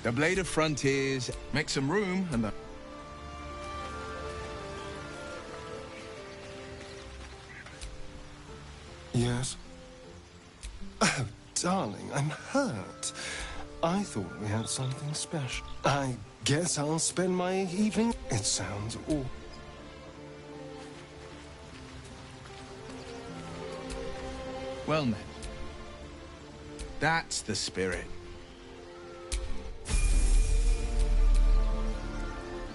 The Blade of Frontiers. Make some room and the... Yes? Oh, darling, I'm hurt. I thought we had something special. I guess I'll spend my evening... It sounds awful. Well, then. That's the spirit.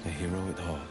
A hero at heart.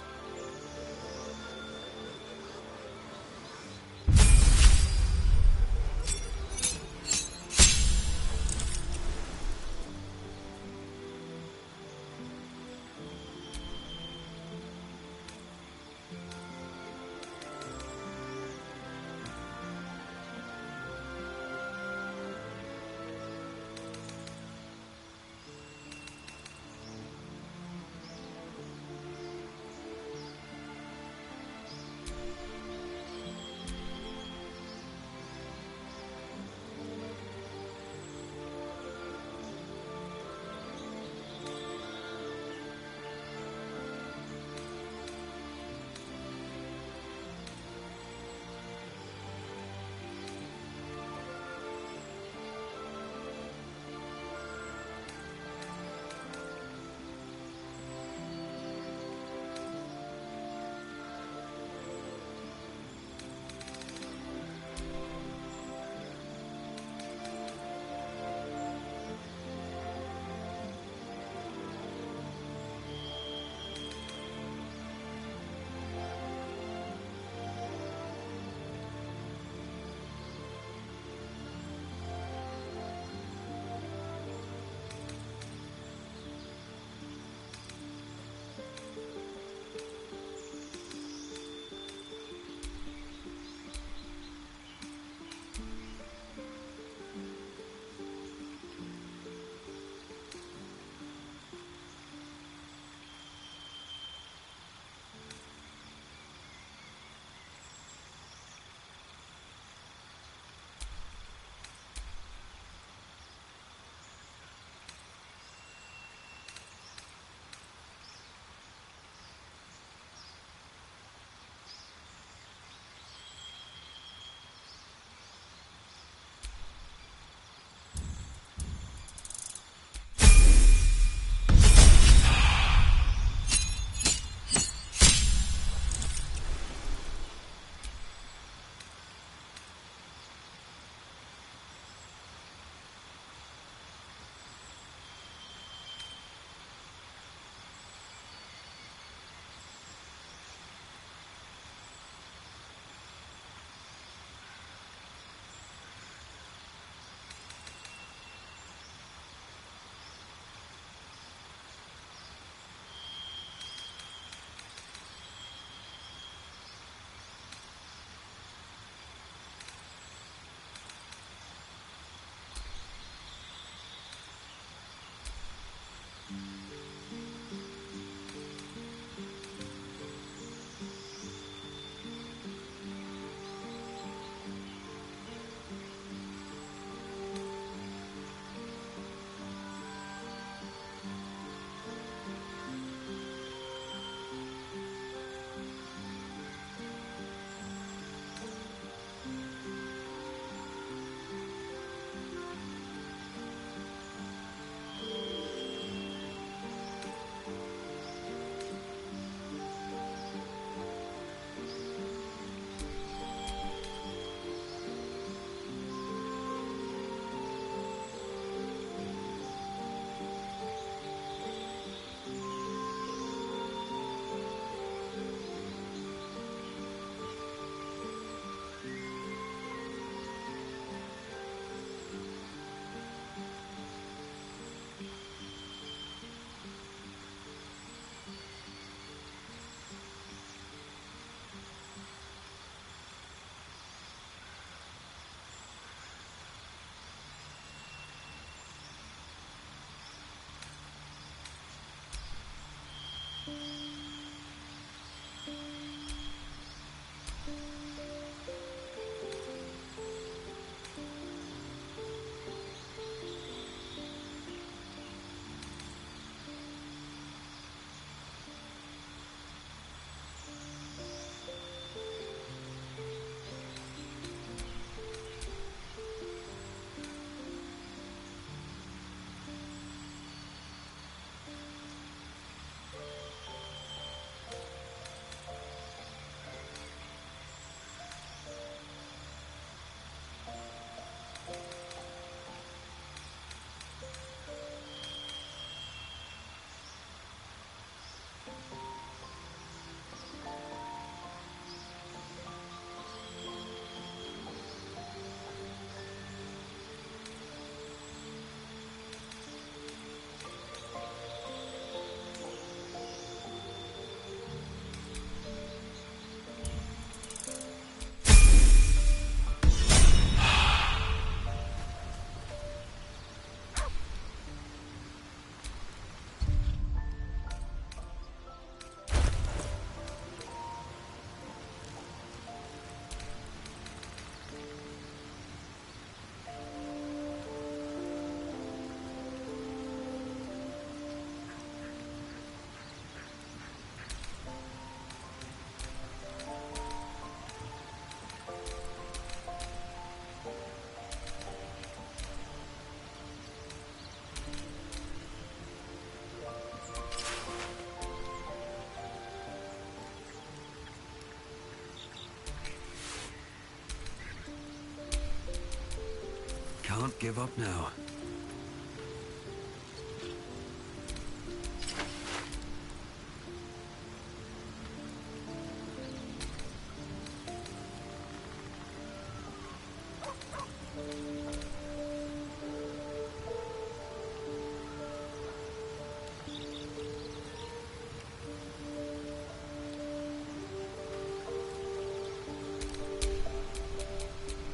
can't give up now.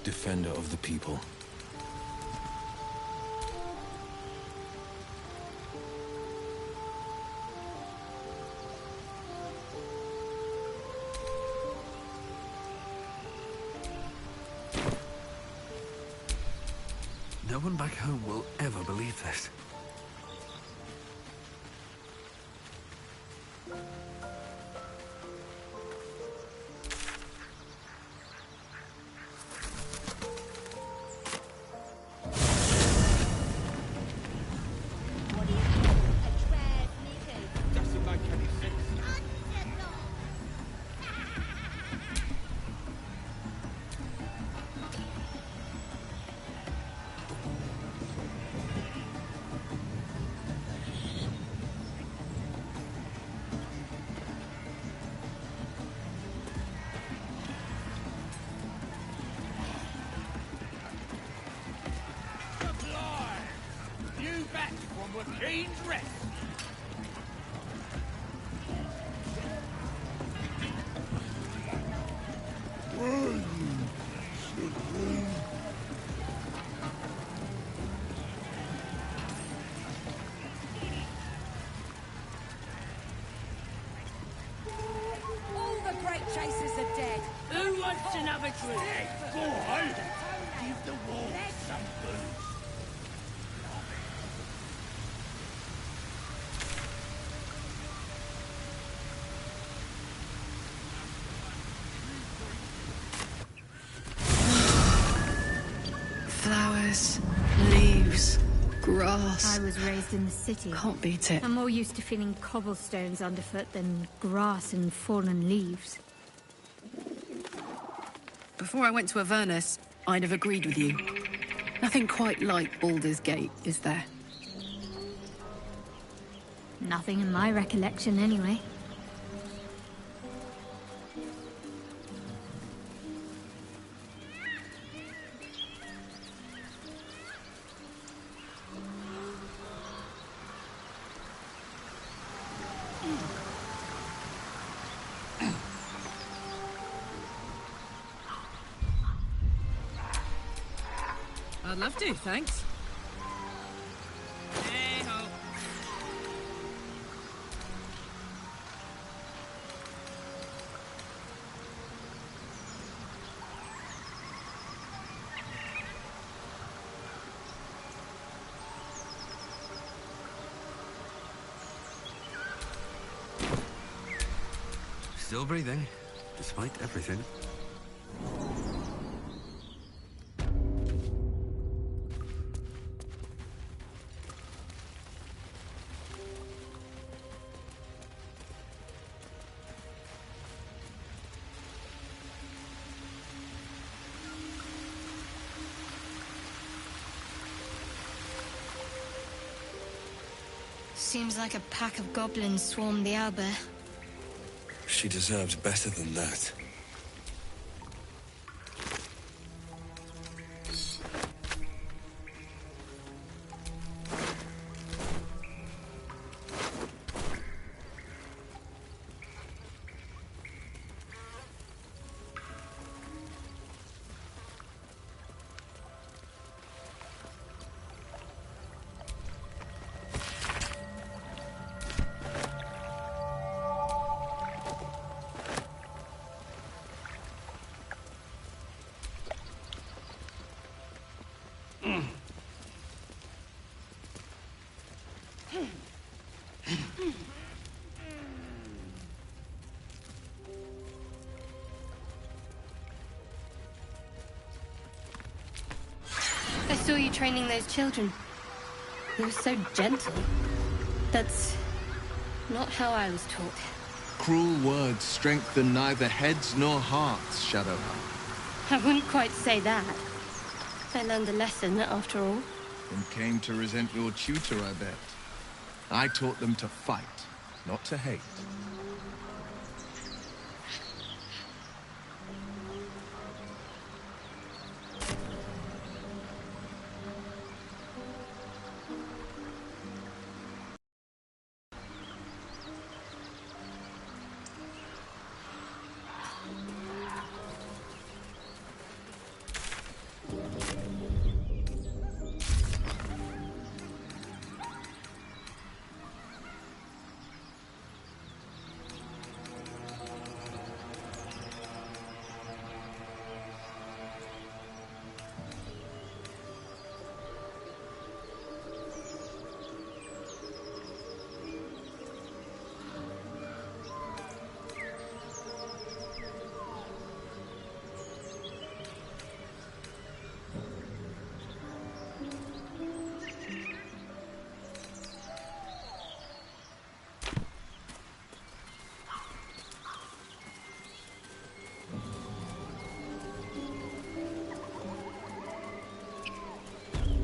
Defender of the people. No one back home will ever believe this. Chasers are dead. Who wants another drink? Go on! Give the wolves some booze. Flowers, leaves, grass. I was raised in the city. Can't beat it. I'm more used to feeling cobblestones underfoot than grass and fallen leaves. Before I went to Avernus, I'd have agreed with you. Nothing quite like Baldur's Gate, is there? Nothing in my recollection, anyway. I'd love to, thanks. Hey-ho. Still breathing, despite everything. Seems like a pack of goblins swarmed the owlbear. She deserves better than that. I saw you training those children. You were so gentle. That's not how I was taught. Cruel words strengthen neither heads nor hearts, Shadowheart. I wouldn't quite say that. I learned a lesson, after all. And came to resent your tutor, I bet. I taught them to fight, not to hate.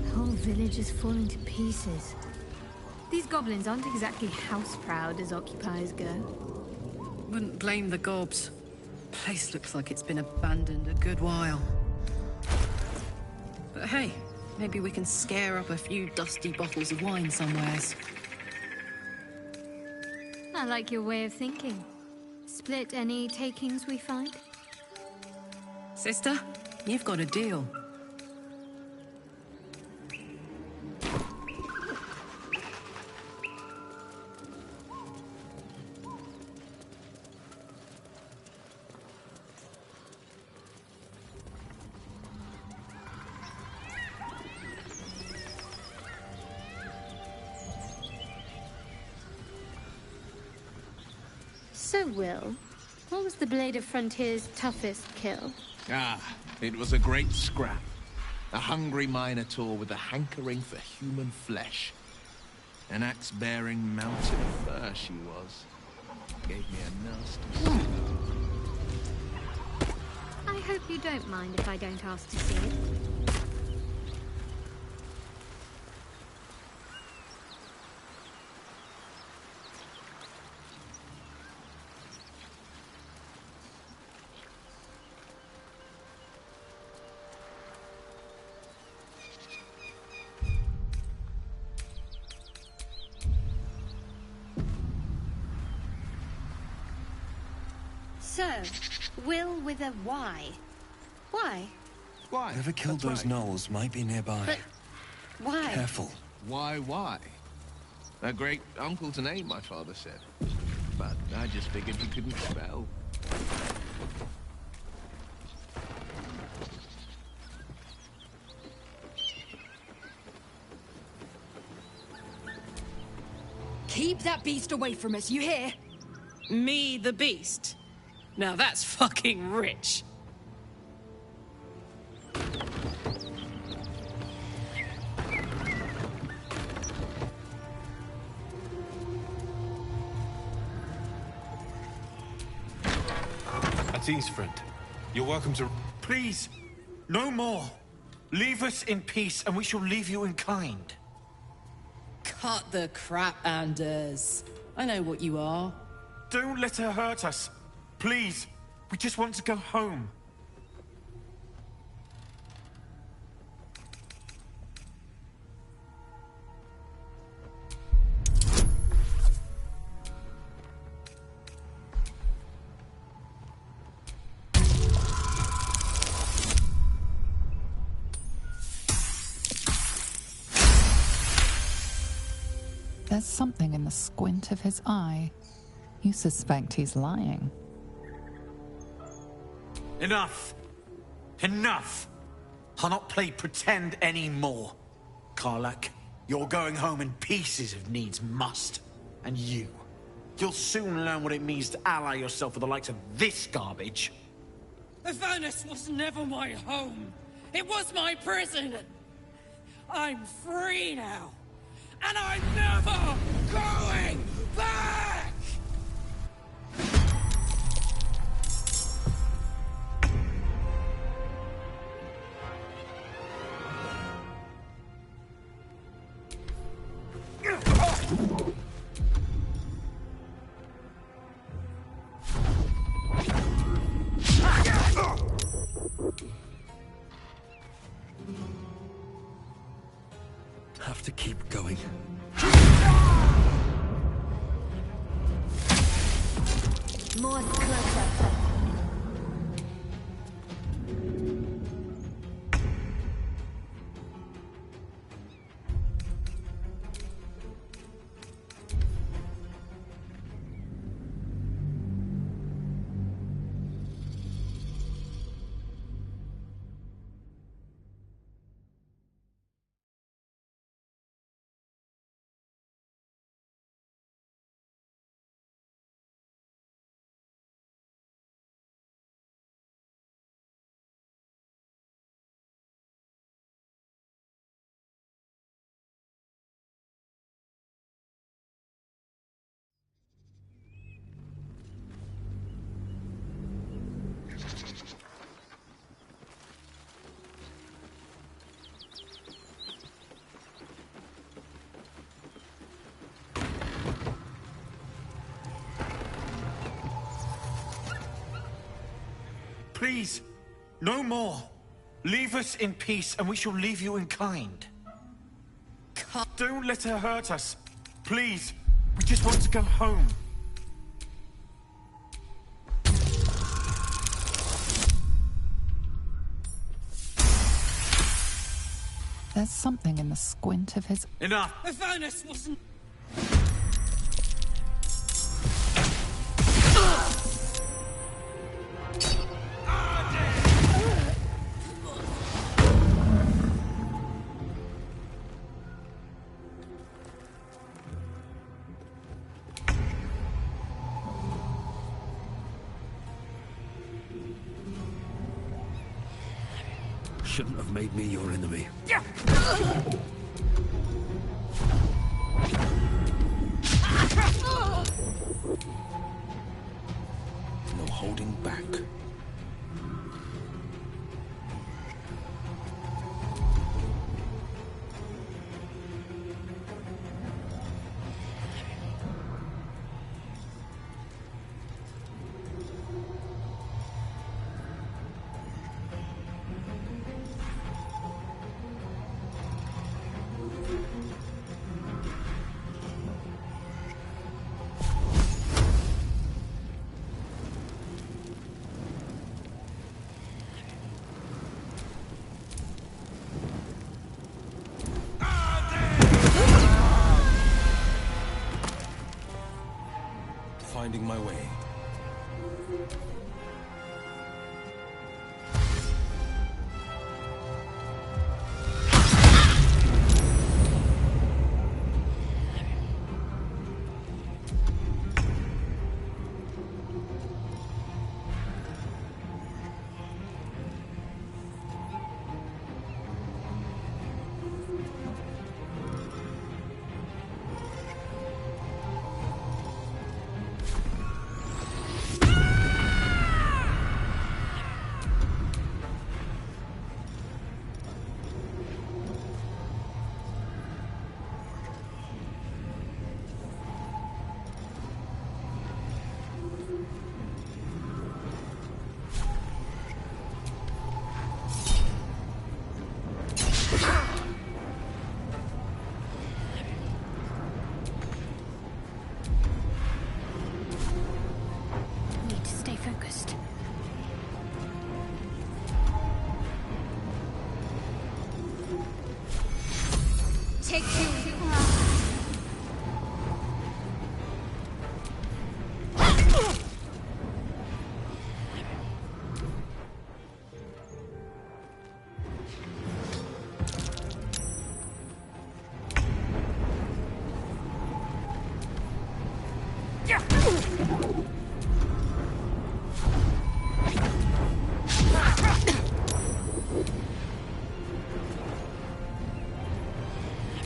The whole village is falling to pieces. These goblins aren't exactly house-proud as occupiers go. Wouldn't blame the gobs. Place looks like it's been abandoned a good while. But hey, maybe we can scare up a few dusty bottles of wine somewheres. I like your way of thinking. Split any takings we find? Sister, you've got a deal. So, Will, what was the Blade of Frontier's toughest kill? Ah, it was a great scrap. A hungry minotaur with a hankering for human flesh. An axe-bearing mountain of fur she was. Gave me a nasty scar. I hope you don't mind if I don't ask to see it. So, Will with a Y. Why? Why? Whoever killed That's those right. gnolls might be nearby. But why? Careful. Why? A great uncle's name, my father said. But I just figured he couldn't spell. Keep that beast away from us, you hear? Me, the beast? Now that's fucking rich. At ease, friend. You're welcome to... Please, no more. Leave us in peace, and we shall leave you in kind. Cut the crap, Anders. I know what you are. Don't let her hurt us. Please, we just want to go home. There's something in the squint of his eye. You suspect he's lying. Enough! Enough! I'll not play pretend anymore. Karlak, you're going home in pieces if needs must. And you'll soon learn what it means to ally yourself with the likes of this garbage. Avernus was never my home. It was my prison. I'm free now. And I'm never going back! have to keep going. More closer. Please, no more. Leave us in peace, and we shall leave you in kind. Don't let her hurt us. Please, we just want to go home. There's something in the squint of his... Enough! Avernus wasn't... Shouldn't have made me your enemy. No holding back. Finding my way. Need to stay focused. Take two.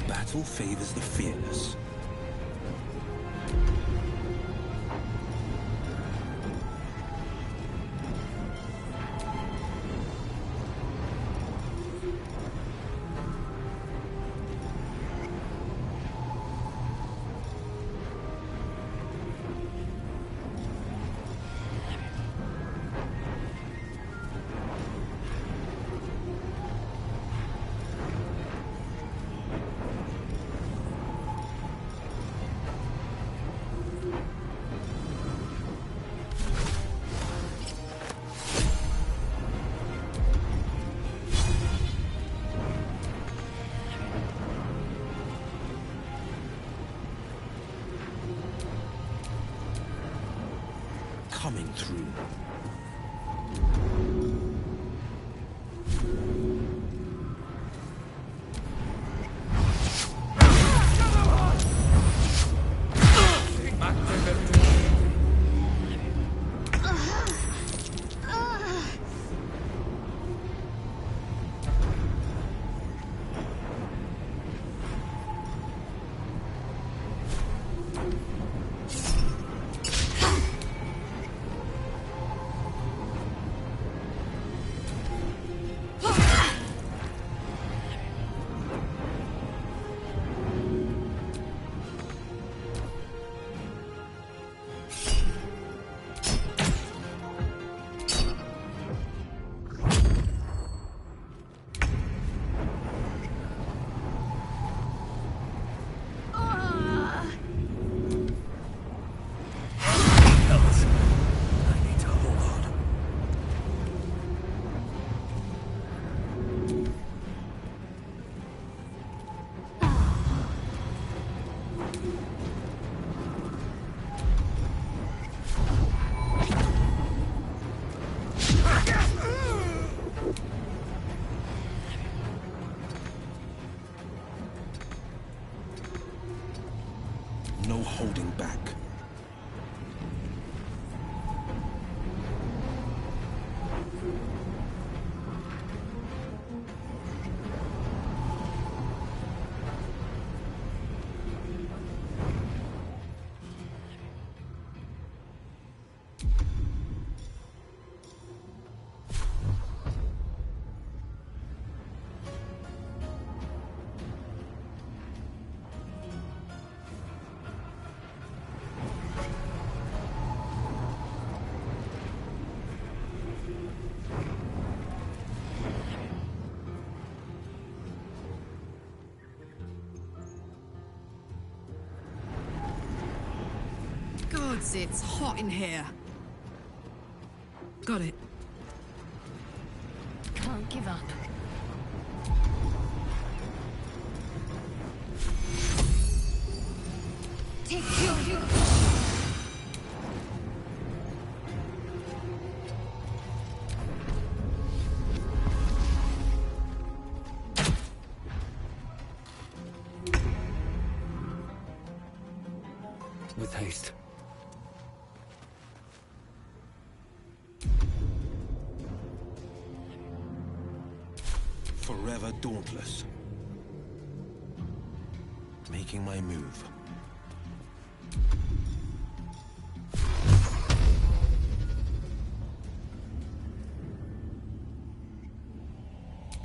Battle favors the fearless. coming through. No holding back. Gods, it's hot in here. Got it. Can't give up. Take your... With haste. Forever dauntless. Making my move.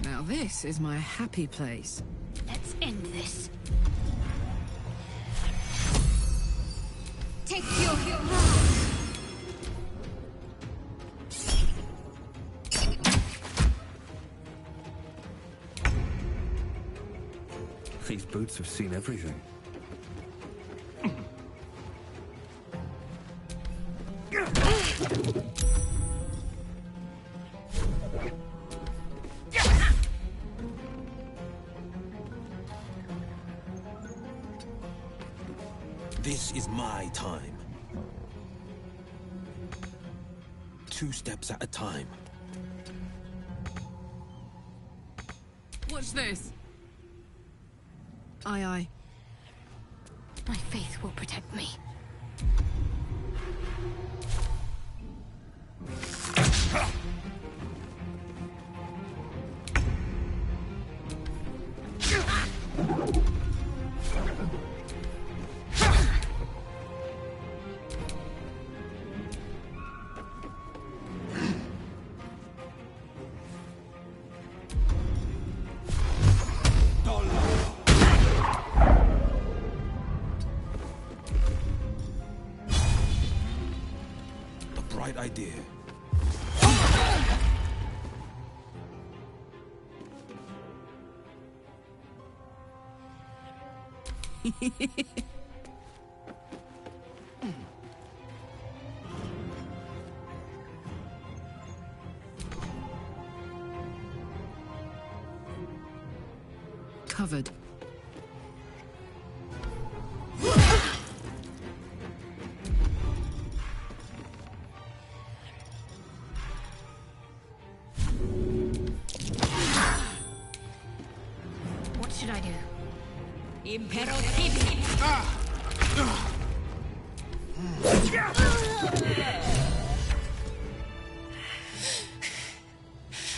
Now this is my happy place. Let's end this. Take your... These boots have seen everything. This is my time. 2 steps at a time. Watch this. Aye, aye. My faith will protect me. Bright idea. Covered. should I do? Impero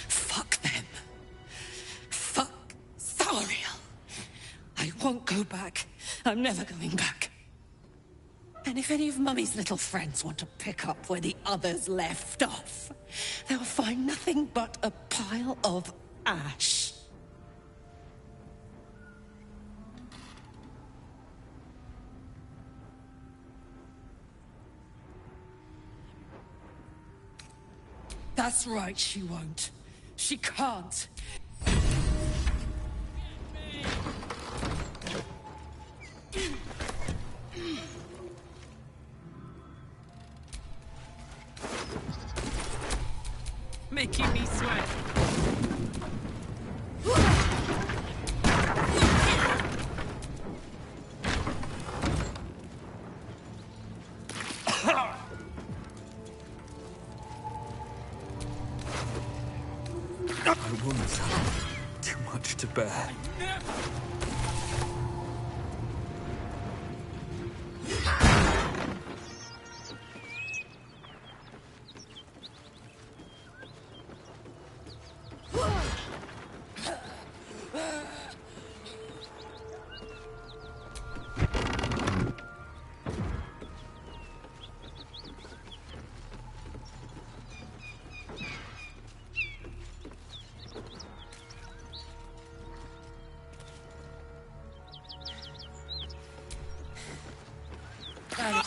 Fuck them. Fuck Thariel. I won't go back. I'm never going back. And if any of Mummy's little friends want to pick up where the others left off, they'll find nothing but a pile of ash. That's right, she won't. She can't. Making me sweat. My wounds are too much to bear.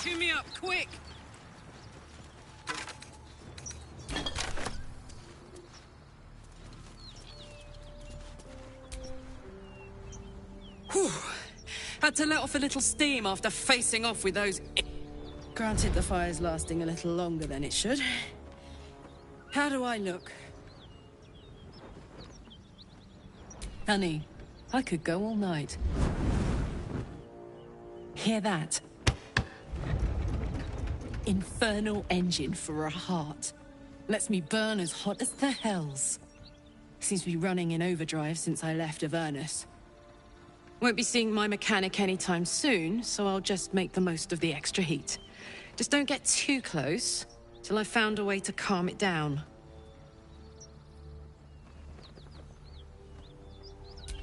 Cheer me up, quick! Whew. Had to let off a little steam after facing off with those... Granted, the fire's lasting a little longer than it should. How do I look? Honey, I could go all night. Hear that? Infernal engine for a heart. Lets me burn as hot as the hells. Seems to be running in overdrive since I left Avernus. Won't be seeing my mechanic anytime soon, so I'll just make the most of the extra heat. Just don't get too close, till I've found a way to calm it down.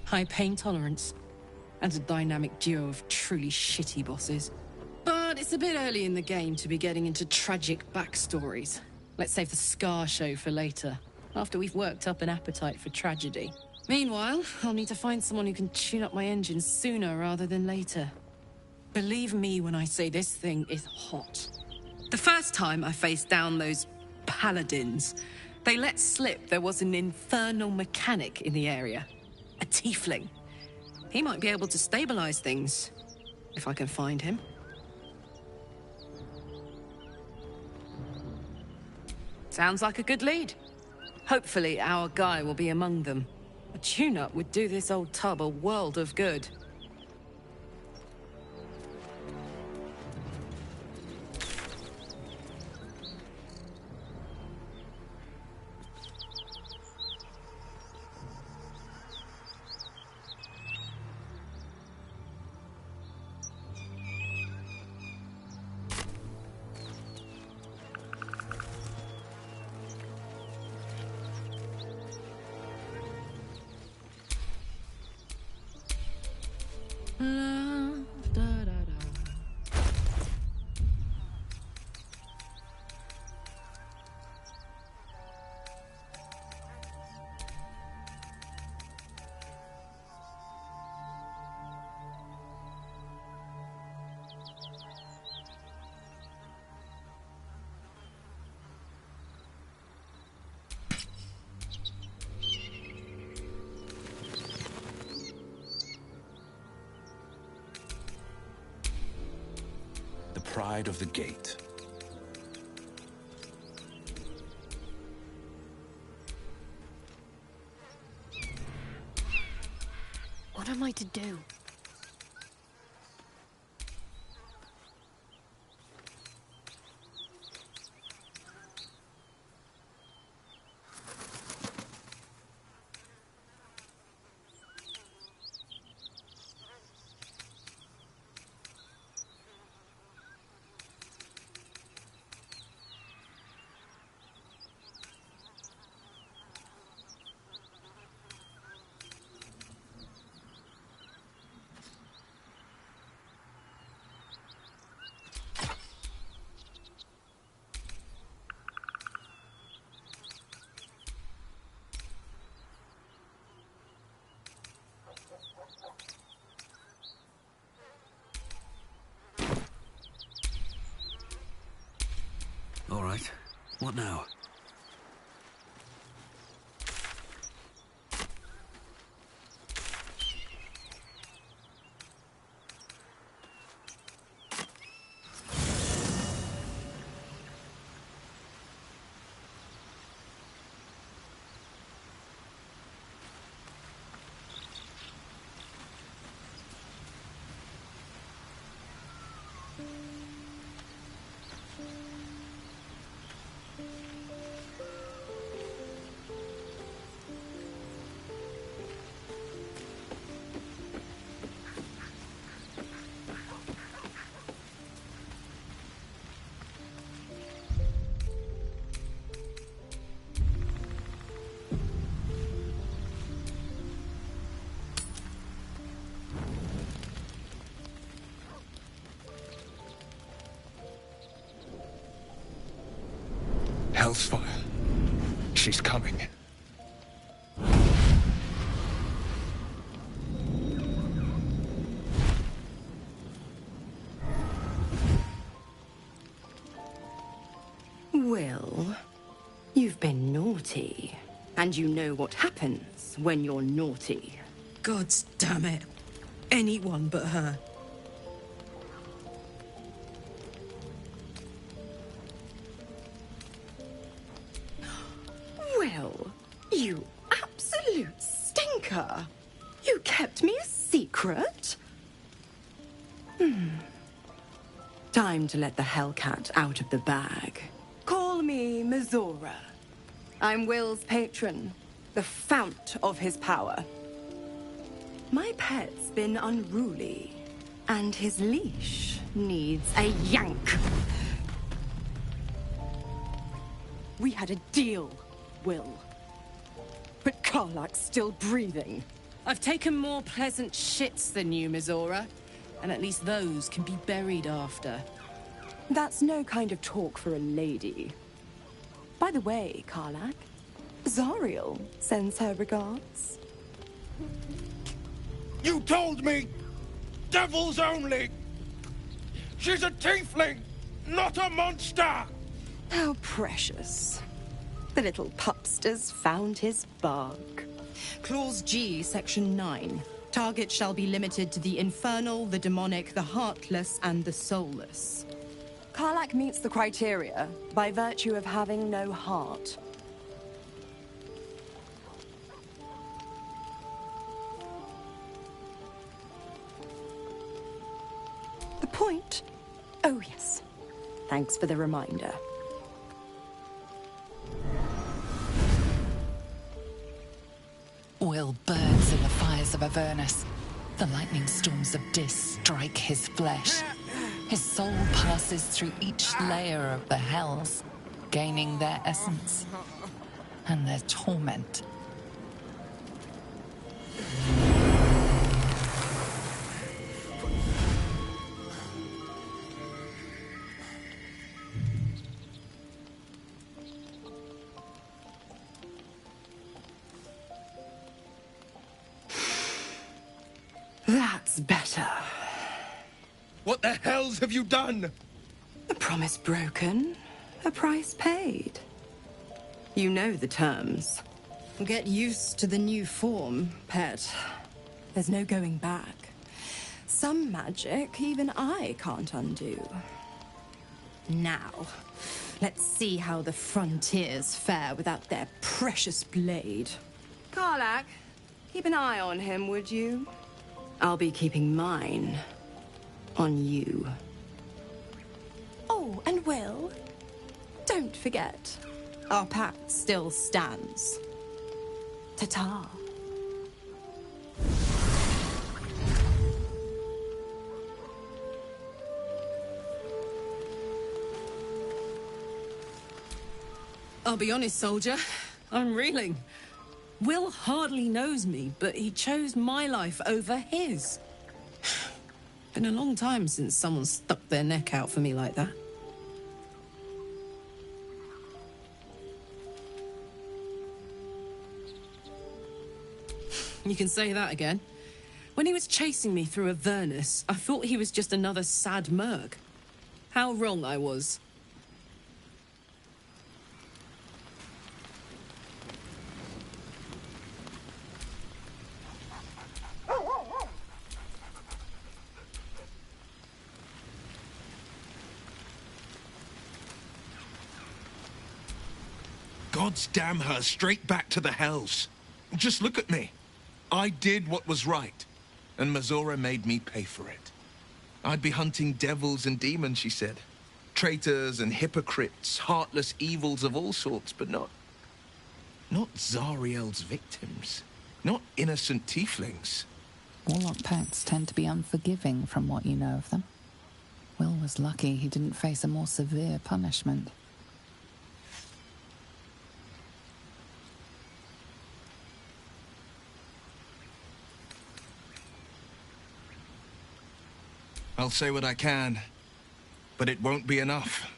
High pain tolerance, and a dynamic duo of truly shitty bosses. But it's a bit early in the game to be getting into tragic backstories. Let's save the Scar show for later, after we've worked up an appetite for tragedy. Meanwhile, I'll need to find someone who can tune up my engine sooner rather than later. Believe me when I say this thing is hot. The first time I faced down those paladins, they let slip there was an infernal mechanic in the area. A tiefling. He might be able to stabilize things, if I can find him. Sounds like a good lead. Hopefully our guy will be among them. A tune-up would do this old tub a world of good. Pride of the Gate. What am I to do? What now? Hellfire. She's coming. Will, you've been naughty. And you know what happens when you're naughty. Gods damn it. Anyone but her. Will, you absolute stinker. You kept me a secret? Time to let the Hellcat out of the bag. Call me Mizora. I'm Will's patron, the fount of his power. My pet's been unruly, and his leash needs a yank. We had a deal, Will. But Karlak's still breathing. I've taken more pleasant shits than you, Mizora. And at least those can be buried after. That's no kind of talk for a lady. By the way, Karlak, Zariel sends her regards. You told me! Devils only! She's a tiefling, not a monster! How precious. The little pupster's found his bark. Clause G, Section 9. Target shall be limited to the infernal, the demonic, the heartless, and the soulless. Karlak meets the criteria by virtue of having no heart. The point? Oh, yes. Thanks for the reminder. Will burns in the fires of Avernus. The lightning storms of Dis strike his flesh. His soul passes through each layer of the hells, gaining their essence and their torment. That's better. What the hells have you done? A promise broken, a price paid. You know the terms. Get used to the new form, pet. There's no going back. Some magic even I can't undo. Now, let's see how the frontiers fare without their precious blade. Karlak, keep an eye on him, would you? I'll be keeping mine on you. Oh, and Will, don't forget, our pact still stands. Ta-ta. I'll be honest, soldier. I'm reeling. Will hardly knows me, but he chose my life over his. Been a long time since someone stuck their neck out for me like that. You can say that again. When he was chasing me through Avernus, I thought he was just another sad merc. How wrong I was. Gods damn her, straight back to the hells. Just look at me. I did what was right, and Mazora made me pay for it. I'd be hunting devils and demons, she said. Traitors and hypocrites, heartless evils of all sorts, but not Zariel's victims. Not innocent tieflings. Warlock pets tend to be unforgiving from what you know of them. Will was lucky he didn't face a more severe punishment. I'll say what I can, but it won't be enough.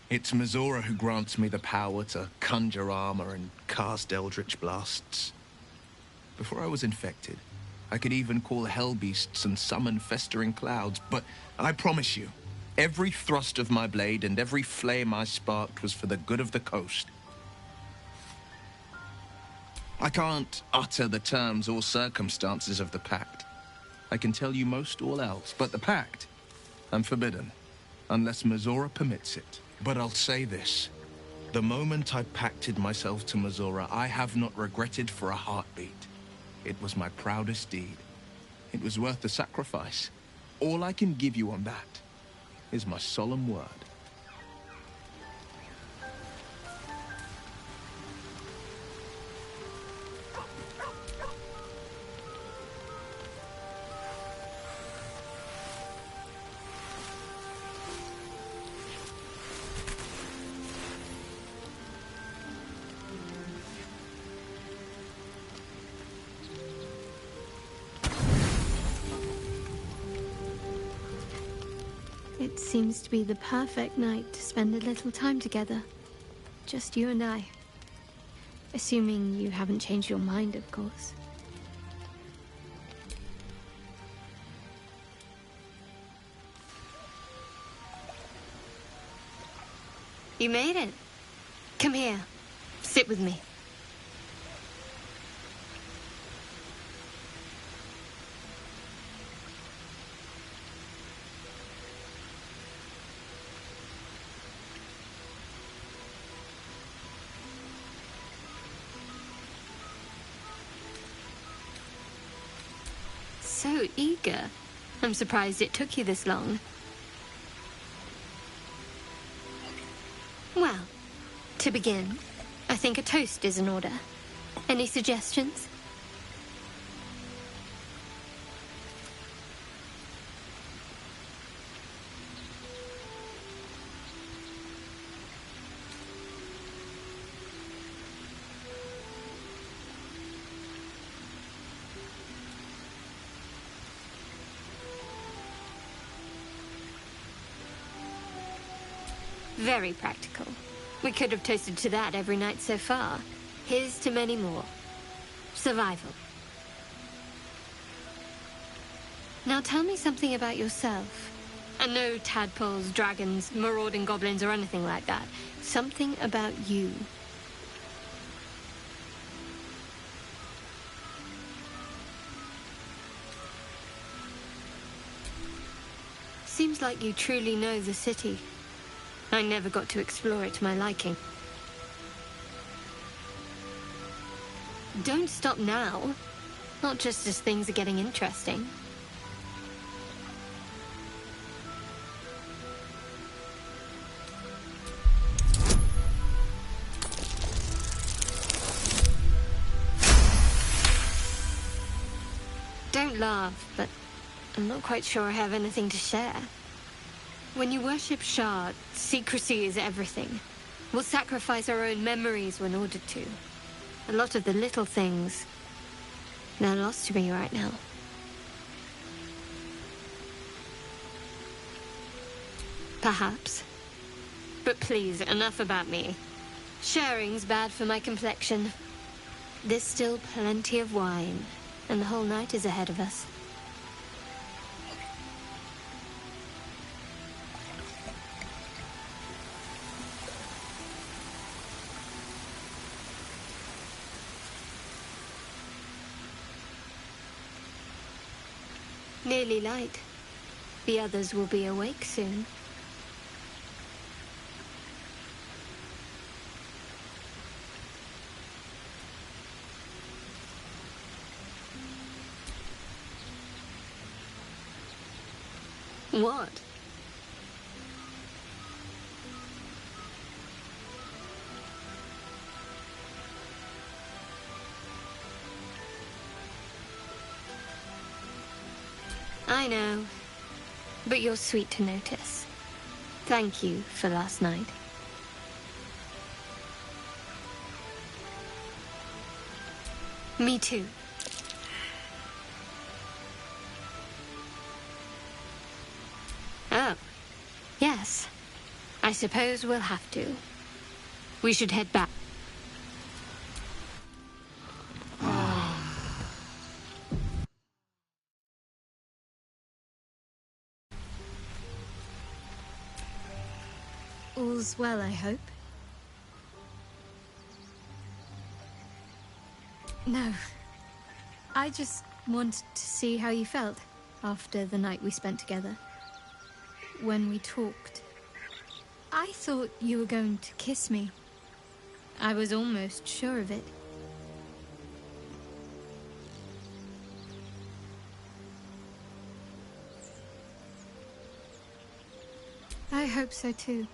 It's Mazora who grants me the power to conjure armor and cast eldritch blasts. Before I was infected, I could even call hell beasts and summon festering clouds, but I promise you, every thrust of my blade and every flame I sparked was for the good of the coast. I can't utter the terms or circumstances of the pact. I can tell you most all else, but the pact, I'm forbidden, unless Mazora permits it. But I'll say this. The moment I pacted myself to Mazora, I have not regretted for a heartbeat. It was my proudest deed. It was worth the sacrifice. All I can give you on that is my solemn word. It seems to be the perfect night to spend a little time together. Just you and I. Assuming you haven't changed your mind, of course. You made it. Come here. Sit with me. So eager. I'm surprised it took you this long. Well, to begin, I think a toast is in order. Any suggestions? Very practical. We could have toasted to that every night so far. Here's to many more. Survival. Now tell me something about yourself. And no tadpoles, dragons, marauding goblins, or anything like that. Something about you. Seems like you truly know the city. I never got to explore it to my liking. Don't stop now. Not just as things are getting interesting. Don't laugh, but I'm not quite sure I have anything to share. When you worship Shard, secrecy is everything. We'll sacrifice our own memories when ordered to. A lot of the little things, they're lost to me right now. Perhaps. But please, enough about me. Sharing's bad for my complexion. There's still plenty of wine, and the whole night is ahead of us. Nearly light. The others will be awake soon. What? I know, but you're sweet to notice. Thank you for last night. Me too. Oh, yes. I suppose we'll have to. We should head back. All's well, I hope. No. I just wanted to see how you felt after the night we spent together. When we talked, I thought you were going to kiss me. I was almost sure of it. I hope so too.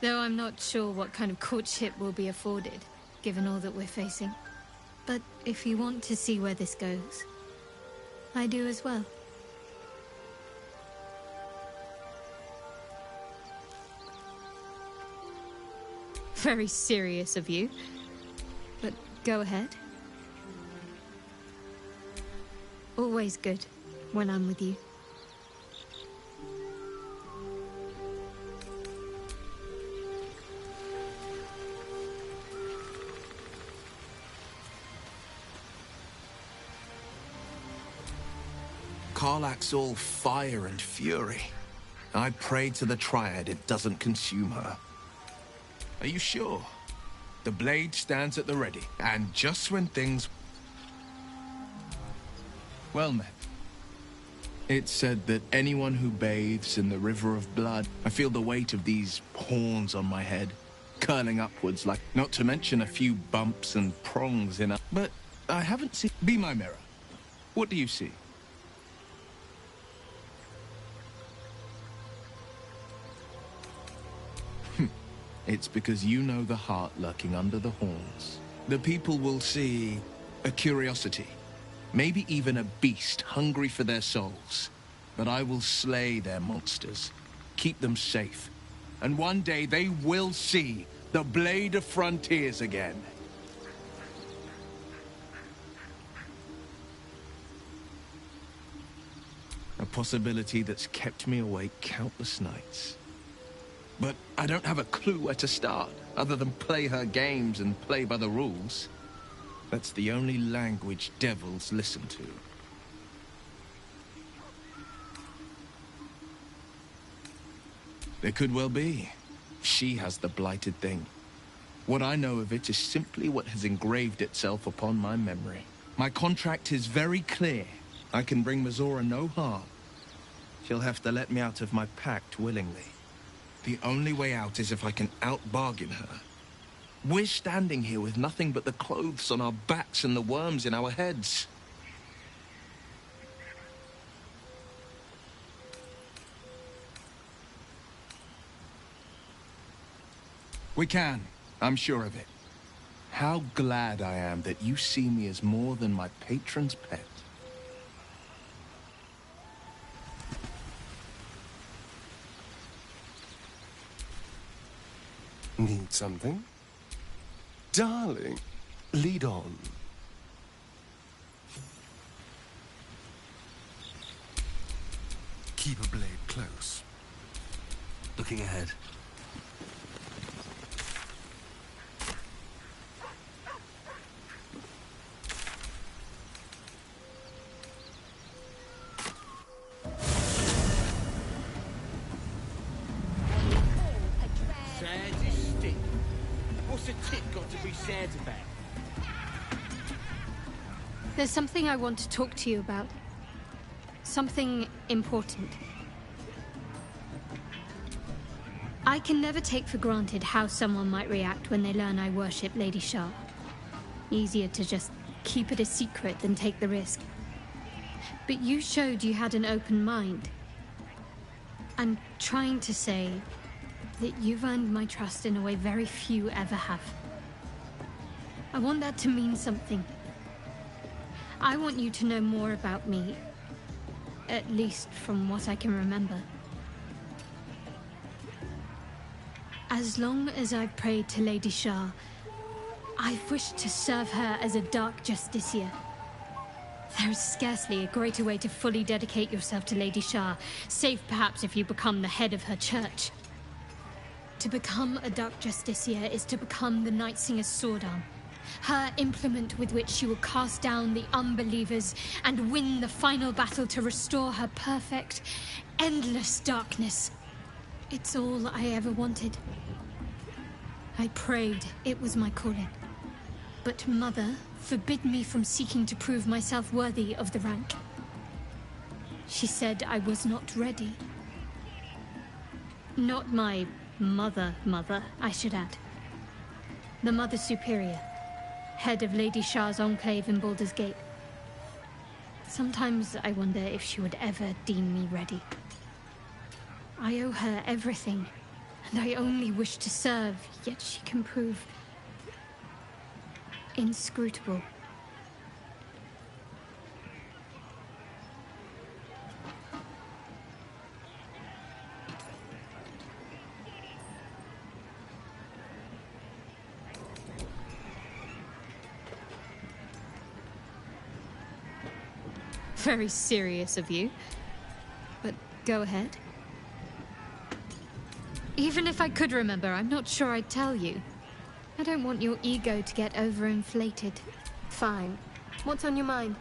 Though I'm not sure what kind of courtship will be afforded, given all that we're facing. But if you want to see where this goes, I do as well. Very serious of you, but go ahead. Always good when I'm with you. Karlach's all fire and fury. I pray to the Triad it doesn't consume her. Are you sure? The blade stands at the ready, and just when things... Well met. It's said that anyone who bathes in the river of blood... I feel the weight of these horns on my head, curling upwards like... Not to mention a few bumps and prongs in a... But I haven't seen... Be my mirror. What do you see? It's because you know the heart lurking under the horns. The people will see a curiosity, maybe even a beast hungry for their souls. But I will slay their monsters, keep them safe. And one day they will see the Blade of Frontiers again. A possibility that's kept me awake countless nights. But I don't have a clue where to start, other than play her games and play by the rules. That's the only language devils listen to. There could well be. She has the blighted thing. What I know of it is simply what has engraved itself upon my memory. My contract is very clear. I can bring Mizora no harm. She'll have to let me out of my pact willingly. The only way out is if I can out-bargain her. We're standing here with nothing but the clothes on our backs and the worms in our heads. We can. I'm sure of it. How glad I am that you see me as more than my patron's pet. Need something? Darling, lead on. Keep a blade close. Looking ahead. There's something I want to talk to you about. Something important. I can never take for granted how someone might react when they learn I worship Lady Shar. Easier to just keep it a secret than take the risk. But you showed you had an open mind. I'm trying to say that you've earned my trust in a way very few ever have. I want that to mean something. I want you to know more about me, at least from what I can remember. As long as I've prayed to Lady Shah, I've wished to serve her as a Dark Justiciar. There is scarcely a greater way to fully dedicate yourself to Lady Shah, save perhaps if you become the head of her church. To become a Dark Justiciar is to become the Night Singer's sword arm, her implement with which she will cast down the unbelievers and win the final battle to restore her perfect, endless darkness. It's all I ever wanted. I prayed it was my calling. But Mother forbid me from seeking to prove myself worthy of the rank. She said I was not ready. Not my mother, I should add. The Mother Superior, head of Lady Shah's enclave in Baldur's Gate. Sometimes I wonder if she would ever deem me ready. I owe her everything, and I only wish to serve, yet she can prove inscrutable. Very serious of you, but go ahead. Even if I could remember, I'm not sure I'd tell you. I don't want your ego to get overinflated. Fine. What's on your mind?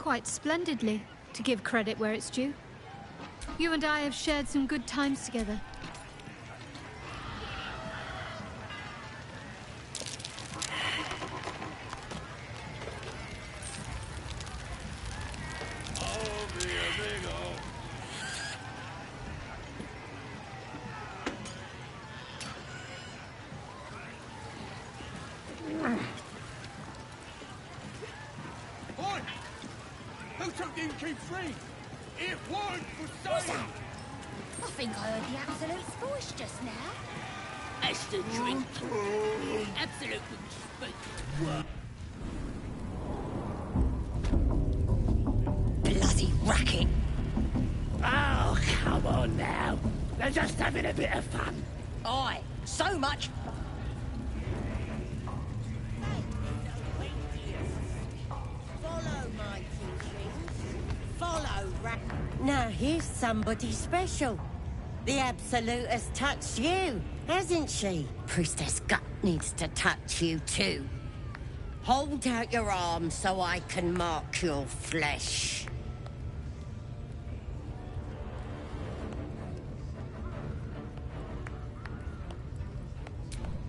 Quite splendidly, to give credit where it's due. You and I have shared some good times together. I heard the Absolute's voice just now. That's the drink. The Absolute can speak. Bloody racket. Oh, come on now. They're just having a bit of fun. Aye, so much. Follow my teachings. Follow Now here's somebody special. The Absolute has touched you, hasn't she? Priestess Gut needs to touch you too. Hold out your arm so I can mark your flesh.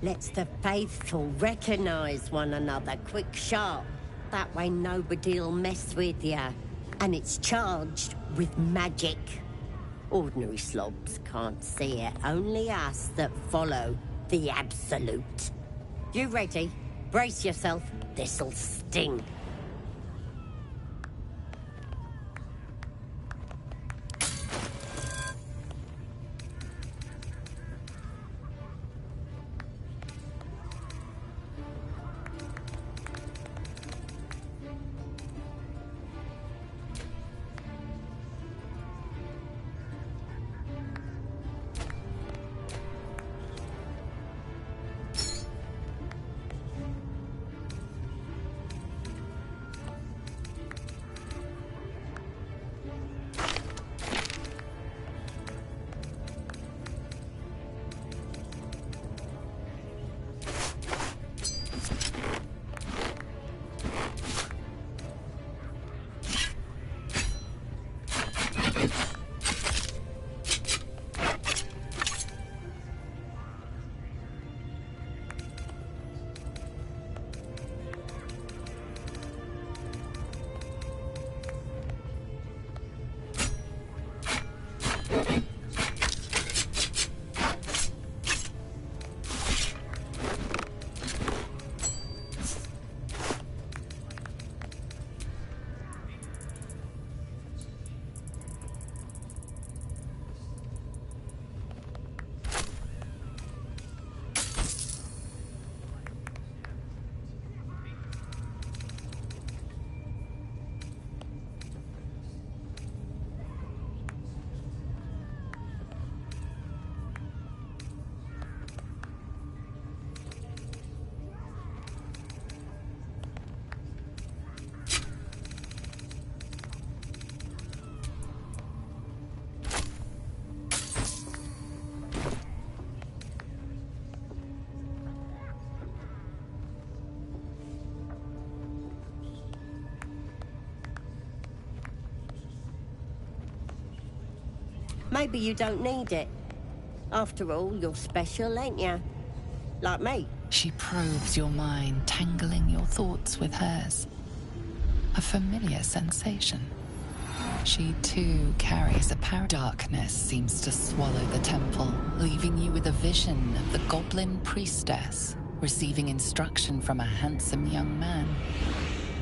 Let's the faithful recognize one another quick sharp. That way nobody'll mess with you. And it's charged with magic. Ordinary slobs can't see it, only us that follow the Absolute. You ready? Brace yourself, this'll sting. Maybe you don't need it. After all, you're special, ain't you? Like me. She probes your mind, tangling your thoughts with hers. A familiar sensation. She too carries a power. Darkness seems to swallow the temple, leaving you with a vision of the goblin priestess receiving instruction from a handsome young man,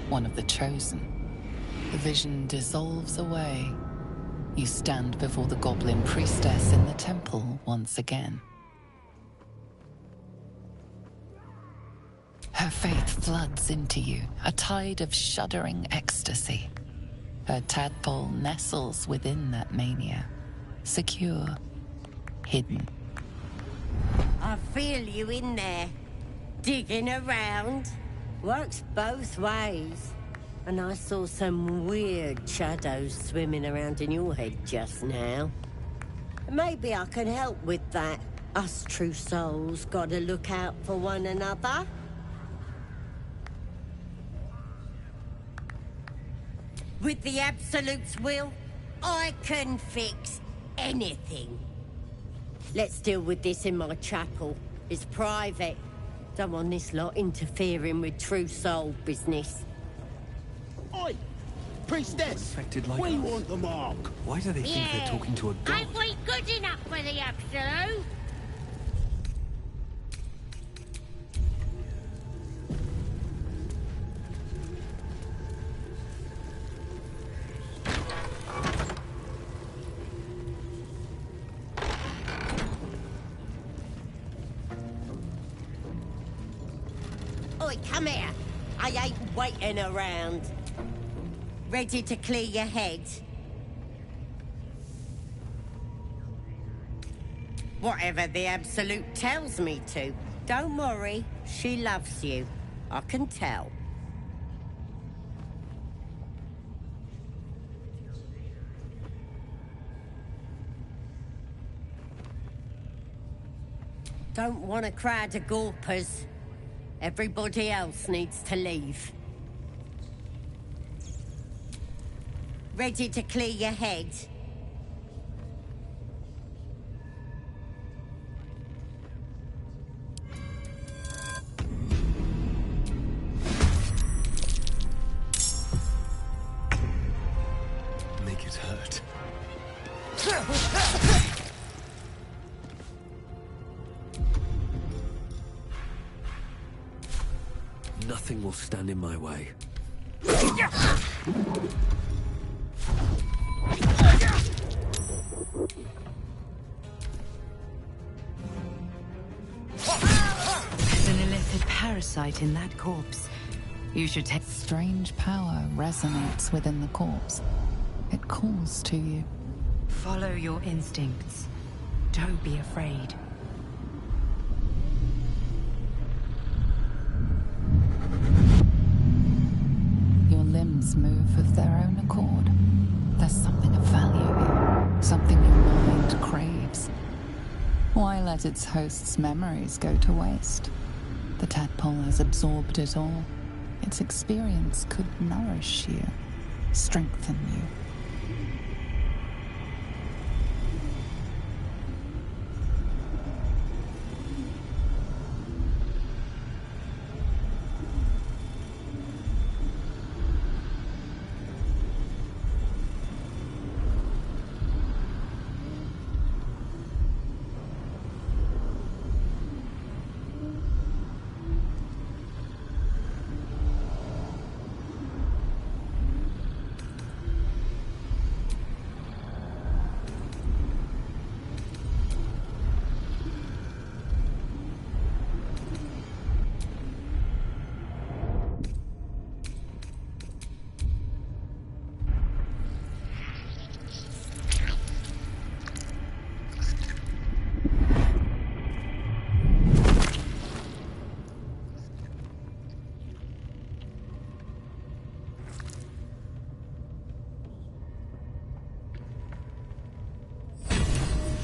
one of the chosen. The vision dissolves away. You stand before the goblin priestess in the temple once again. Her faith floods into you, a tide of shuddering ecstasy. Her tadpole nestles within that mania, secure, hidden. I feel you in there, digging around. Works both ways. And I saw some weird shadows swimming around in your head just now. Maybe I can help with that. Us true souls gotta look out for one another. With the Absolute's will, I can fix anything. Let's deal with this in my chapel. It's private. Don't want this lot interfering with true soul business. Oi! Priestess! We want the mark. Why do they think they're talking to a god? Ain't we good enough for the Absolute? Oi, come here. I ain't waiting around. Ready to clear your head? Whatever the Absolute tells me to. Don't worry, she loves you. I can tell. Don't want a crowd of gawpers. Everybody else needs to leave. Ready to clear your head? Make it hurt. Nothing will stand in my way. There's an illicit parasite in that corpse. You should take... Strange power resonates within the corpse. It calls to you. Follow your instincts. Don't be afraid. Your limbs move of their own accord. There's something of value here. Something your mind craves. Why let its host's memories go to waste? The tadpole has absorbed it all. Its experience could nourish you, strengthen you.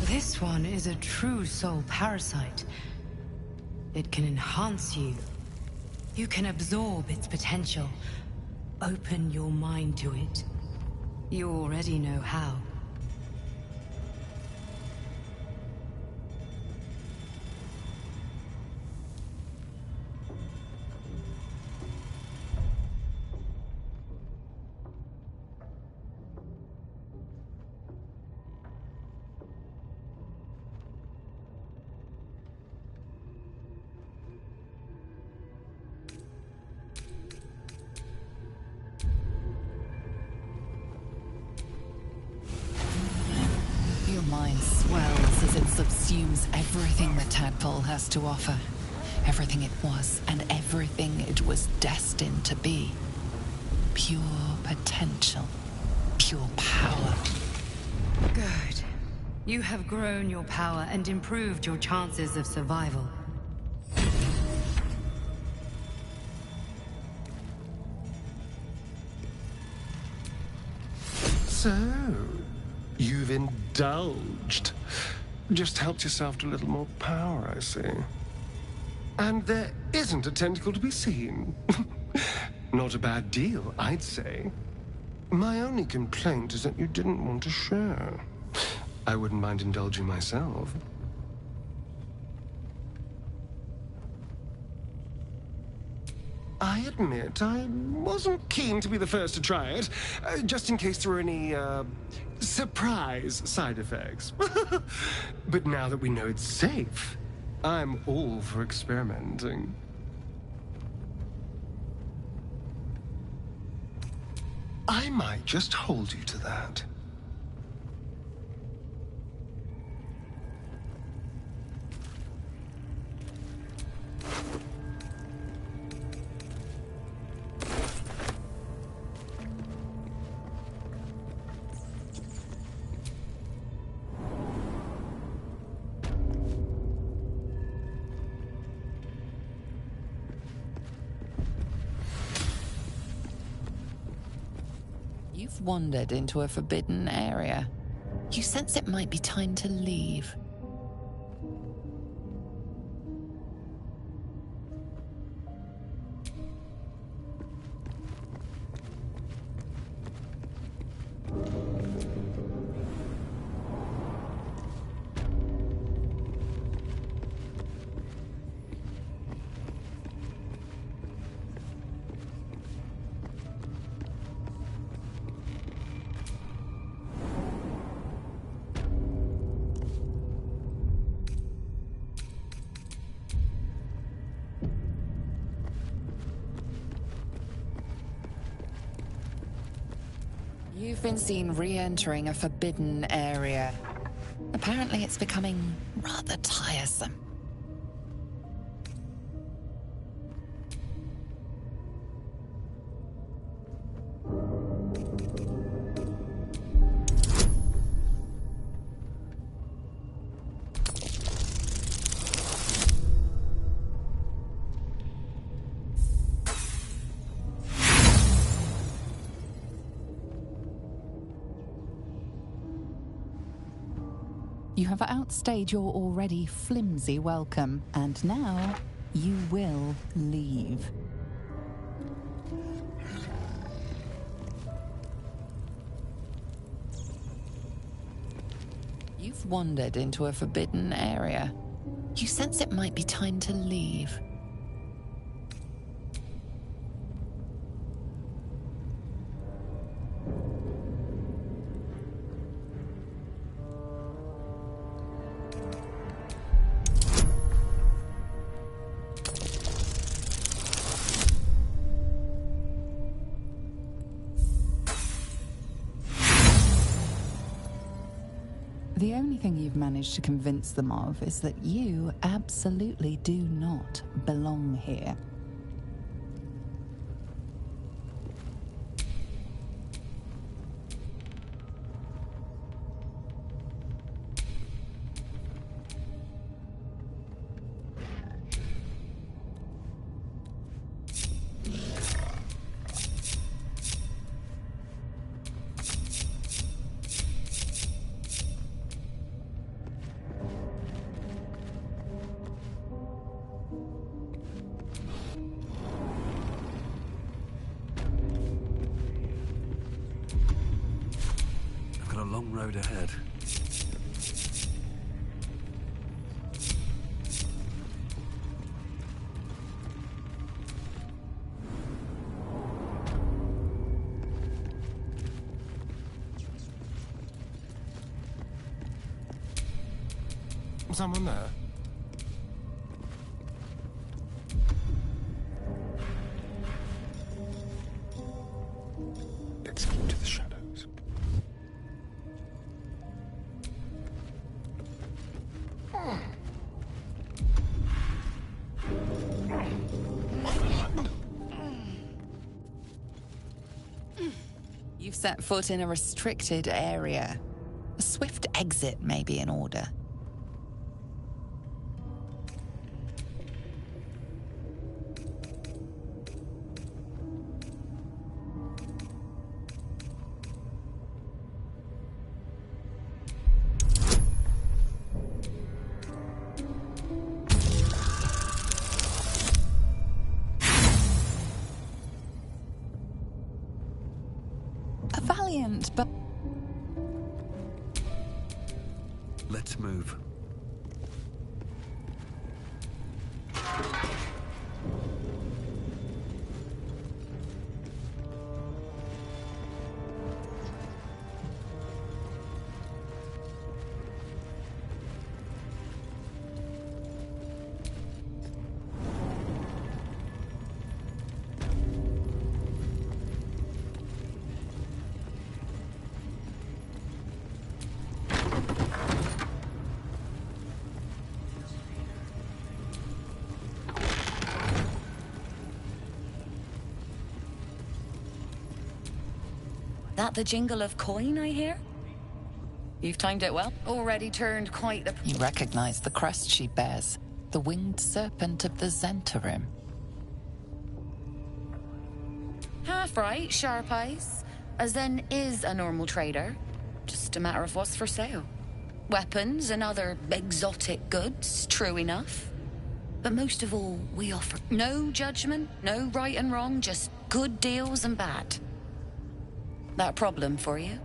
This one is a true soul parasite. It can enhance you. You can absorb its potential. Open your mind to it. You already know how. feels as it subsumes everything the tadpole has to offer. Everything it was and everything it was destined to be. Pure potential. Pure power. Good. You have grown your power and improved your chances of survival. So, you've indulged. Just helped yourself to a little more power, I see. And there isn't a tentacle to be seen. Not a bad deal, I'd say. My only complaint is that you didn't want to share. I wouldn't mind indulging myself. I admit I wasn't keen to be the first to try it, just in case there were any, surprise side effects. But now that we know it's safe, I'm all for experimenting. I might just hold you to that. You've wandered into a forbidden area. You sense it might be time to leave. You've been seen re-entering a forbidden area. Apparently it's becoming rather tiresome. You have outstayed your already flimsy welcome, and now you will leave. You've wandered into a forbidden area. You sense it might be time to leave. The only thing you've managed to convince them of is that you absolutely do not belong here. A long road ahead. Someone there? Let's keep to the shadows. You've set foot in a restricted area. A swift exit may be in order. A valiant, but... Let's move. That the jingle of coin I hear? You've timed it well. Already turned quite the... You recognize the crest she bears, the winged serpent of the Zentarim. Half right, sharp eyes. As then is a normal trader. Just a matter of what's for sale. Weapons and other exotic goods, true enough. But most of all, we offer no judgment, no right and wrong, just good deals and bad. That problem for you?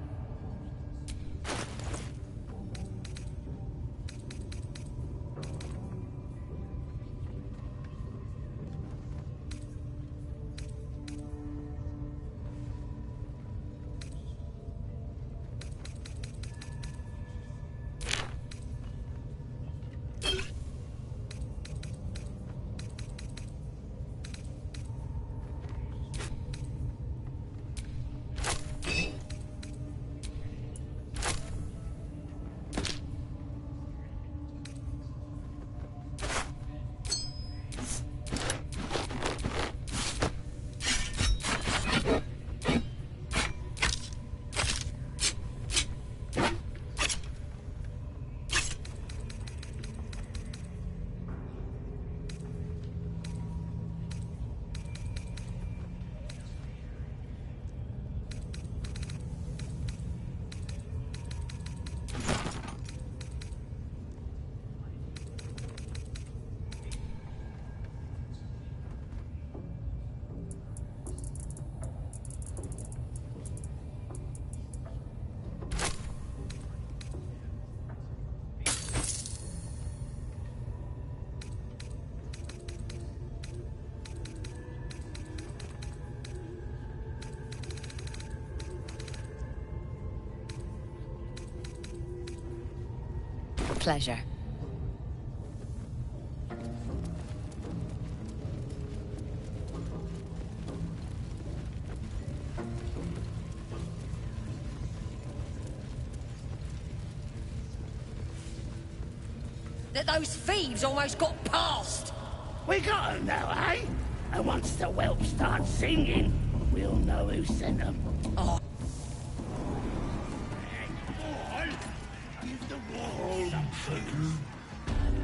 Pleasure. That those thieves almost got past. We got 'em now, eh? And once the whelp starts singing, we'll know who sent 'em. Oh.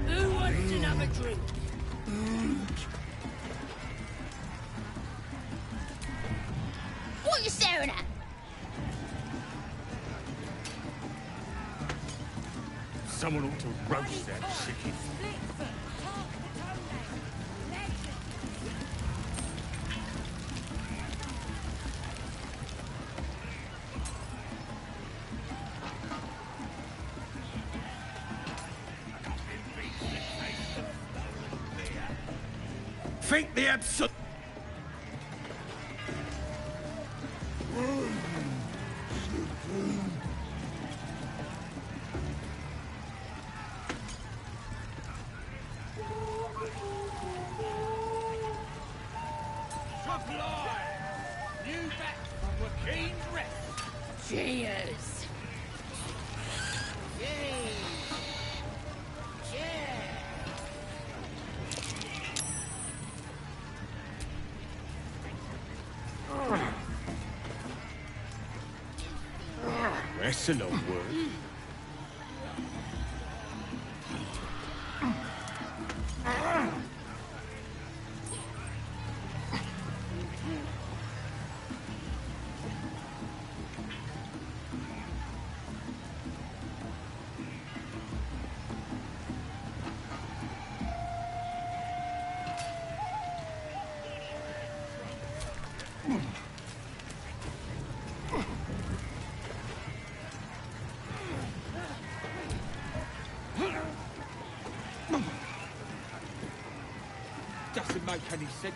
Who wants another drink? What are you staring at? Someone ought to roast that chicken. Think the absolute... Cheers. That's a long word. Doesn't make any sense.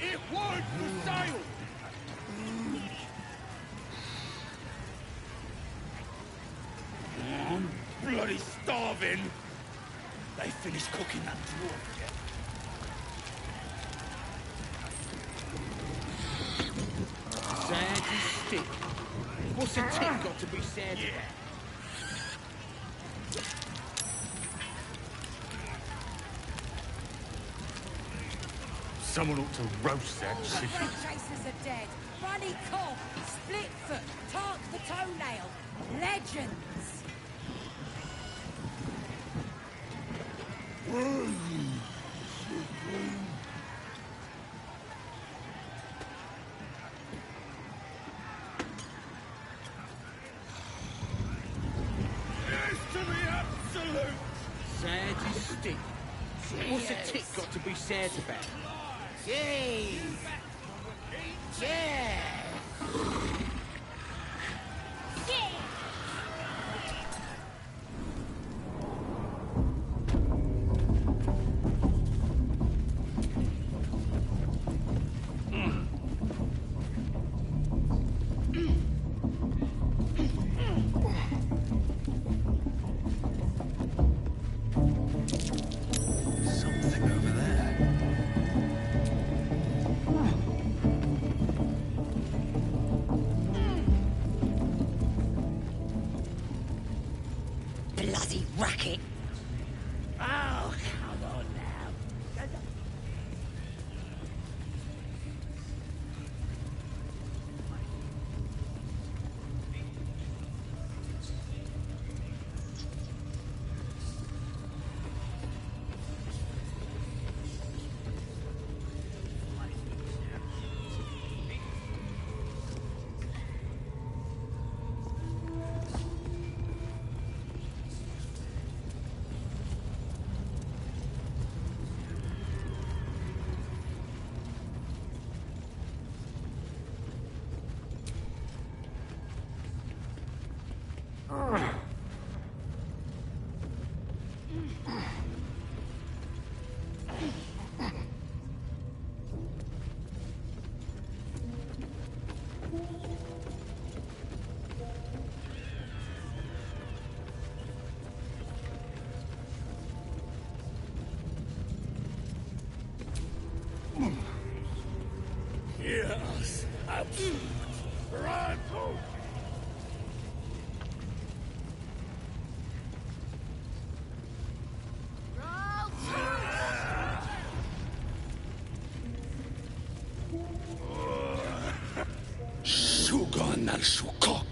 It won't for sale! I'm bloody starving. They finished cooking that dwarf yet? Sad as stick. What's a tick got to be said? Someone ought to roast that chicken. Chasers are dead. Bunny Cobb, Splitfoot, Tark the Toenail. Legends. Yes to the absolute! Sad as stick. What's a tick got to be sad about? Jeez! Yeah! Something over there. Bloody racket. Oh, come on now. Yes, absolute. Rifle! Sugan al Sukok,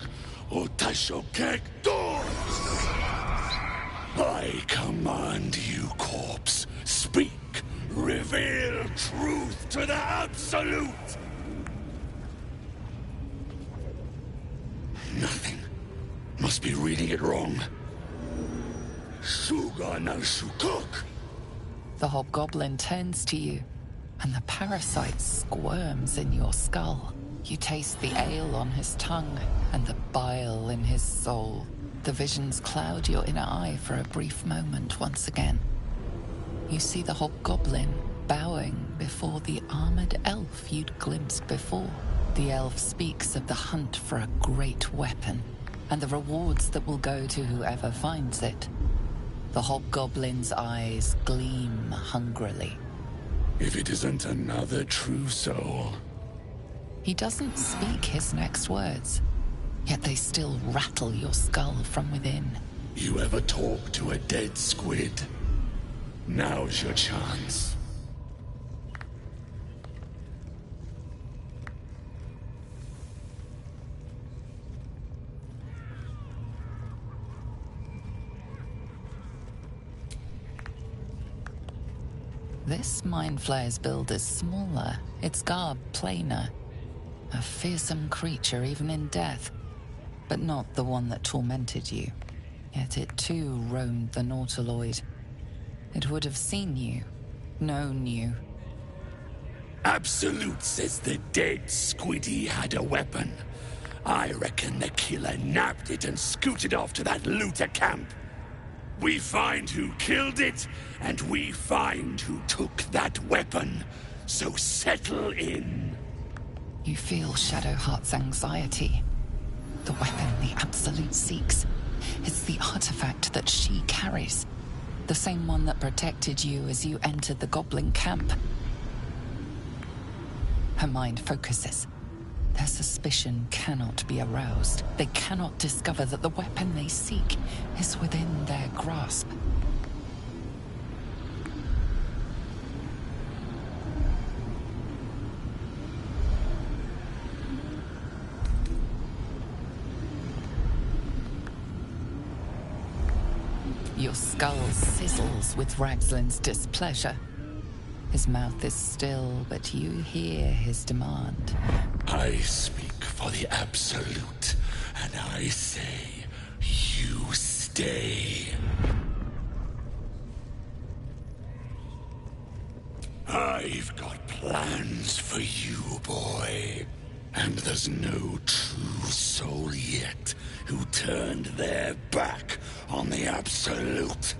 Otashokek doors! I command you, corpse. Speak. Reveal truth to the absolute! Nothing. Must be reading it wrong. Sugan al Sukok. The hobgoblin turns to you, and the parasite squirms in your skull. You taste the ale on his tongue and the bile in his soul. The visions cloud your inner eye for a brief moment once again. You see the hobgoblin bowing before the armored elf you'd glimpsed before. The elf speaks of the hunt for a great weapon and the rewards that will go to whoever finds it. The hobgoblin's eyes gleam hungrily. If it isn't another true soul. He doesn't speak his next words. yet they still rattle your skull from within. You ever talk to a dead squid? Now's your chance. This Mind Flayer's build is smaller, its garb plainer. A fearsome creature even in death, but not the one that tormented you. Yet it too roamed the Nautiloid. It would have seen you, known you. Absolute says the dead squiddy had a weapon. I reckon the killer nabbed it and scooted off to that looter camp. We find who killed it, and we find who took that weapon. So settle in. You feel Shadowheart's anxiety. The weapon the Absolute seeks. It's the artifact that she carries. The same one that protected you as you entered the Goblin camp. Her mind focuses. Their suspicion cannot be aroused. They cannot discover that the weapon they seek is within their grasp. Your skull sizzles with Ragslin's displeasure. His mouth is still, but you hear his demand. I speak for the Absolute, and I say, you stay. I've got plans for you, boy. And there's no true soul yet who turned their back on the Absolute.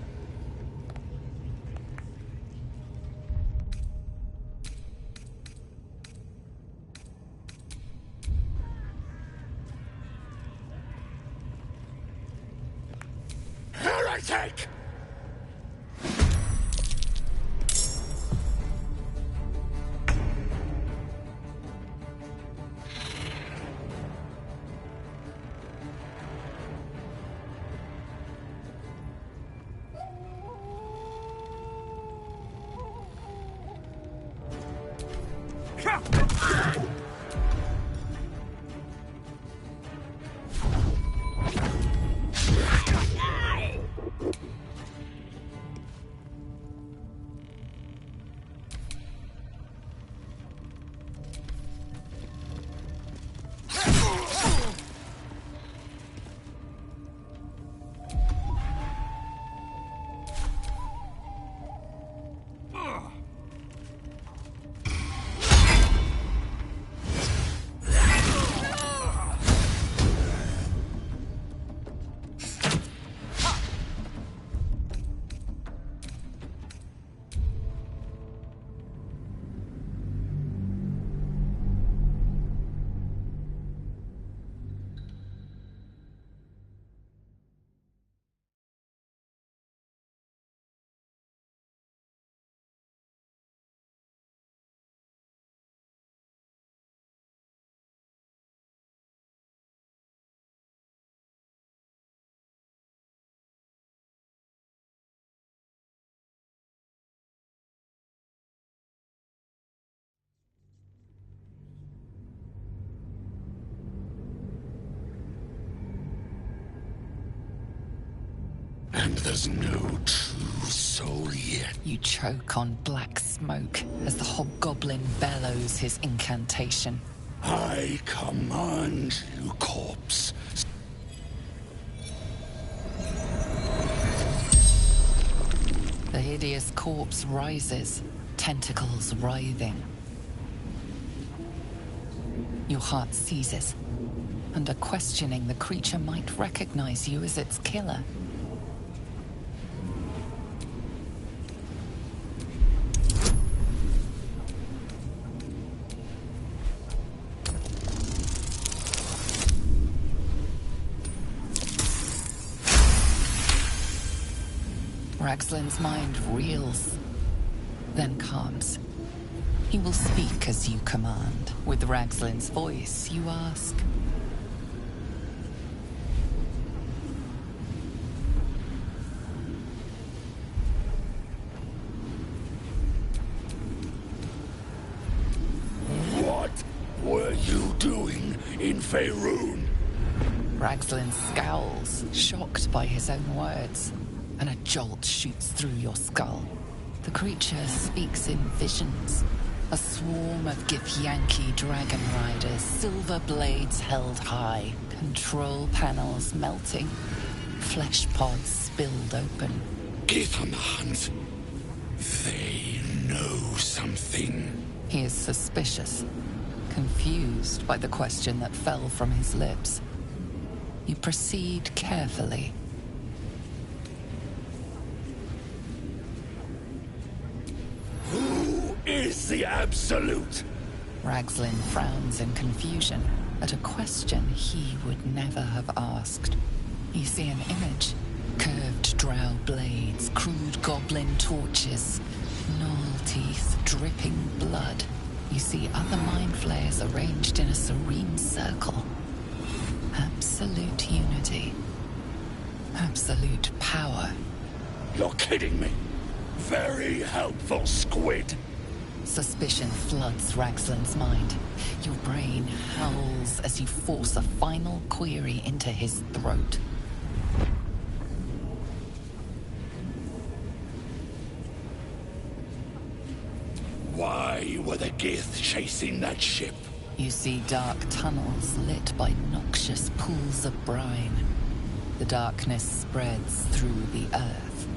Heretic! And there's no true soul yet. You choke on black smoke as the hobgoblin bellows his incantation. I command you, corpse. The hideous corpse rises, tentacles writhing. Your heart seizes. Under questioning, the creature might recognize you as its killer. Ragslin's mind reels, then calms. He will speak as you command. With Ragslin's voice, you ask, Faerun. Ragzlin scowls, shocked by his own words, and a jolt shoots through your skull. The creature speaks in visions. A swarm of Githyanki dragon riders, silver blades held high, control panels melting, flesh pods spilled open. Gith on the hunt. They know something. He is suspicious, confused by the question that fell from his lips. You proceed carefully. Who is the Absolute? Ragzlin frowns in confusion at a question he would never have asked. You see an image. Curved drow blades, crude goblin torches, gnoll teeth dripping blood. You see other mind flayers arranged in a serene circle. Absolute unity. Absolute power. You're kidding me. Very helpful, Squid. Suspicion floods Ragzlin's mind. Your brain howls as you force a final query into his throat. Why were the Gith chasing that ship? You see dark tunnels lit by noxious pools of brine. The darkness spreads through the earth.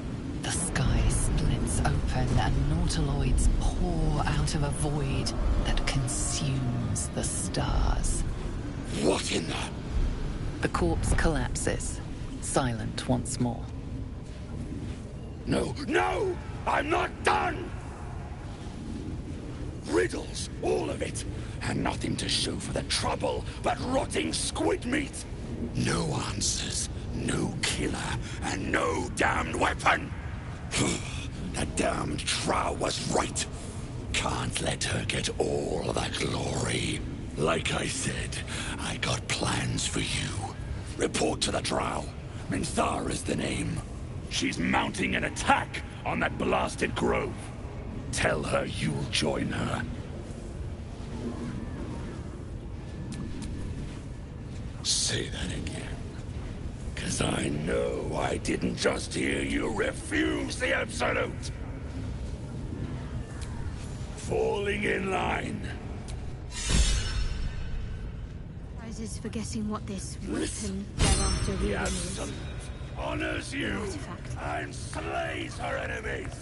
The sky splits open and nautiloids pour out of a void that consumes the stars. What in the... The corpse collapses, silent once more. No, no! I'm not done! Riddles, all of it, and nothing to show for the trouble but rotting squid meat. No answers, no killer, and no damned weapon. That damned Trow was right. Can't let her get all the glory. Like I said, I got plans for you. Report to the Drow. Minthar is the name. She's mounting an attack on that blasted grove. Tell her you'll join her. Say that again. 'Cause I know I didn't just hear you refuse the Absolute. Falling in line. Prizes for guessing what this weapon thereafter The really is. Absolute honors you and slays her enemies.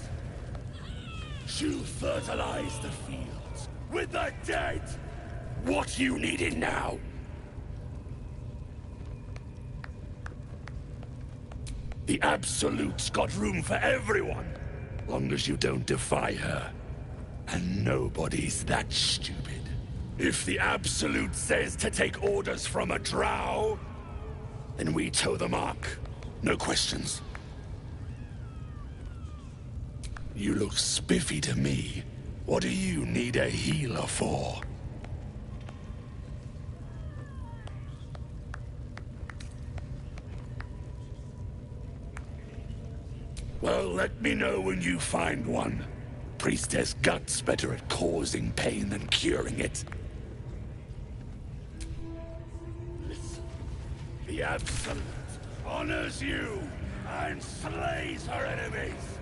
She'll fertilize the fields with the dead. What you needed now? The Absolute's got room for everyone, long as you don't defy her. And nobody's that stupid. If the Absolute says to take orders from a drow, then we toe the mark. No questions. You look spiffy to me. What do you need a healer for? Well, let me know when you find one. Priestess Gut's better at causing pain than curing it. Listen. The Absolute honors you and slays her enemies.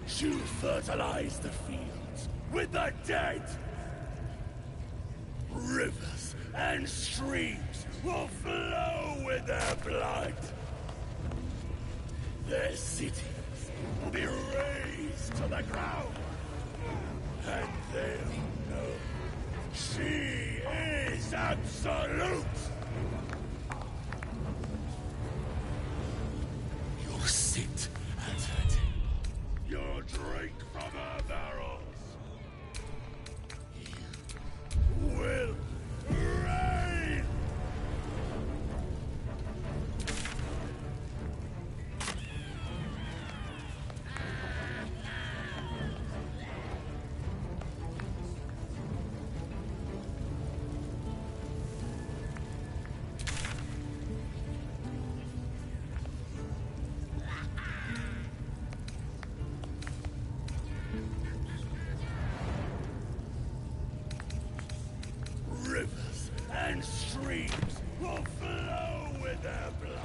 She'll fertilize the fields with the dead. Rivers and streams will flow with their blood. Their cities will be razed to the ground. And they'll know she is Absolute. You'll sit at her table. You'll drink from her barrels. You will reign. streams will flow with their blood.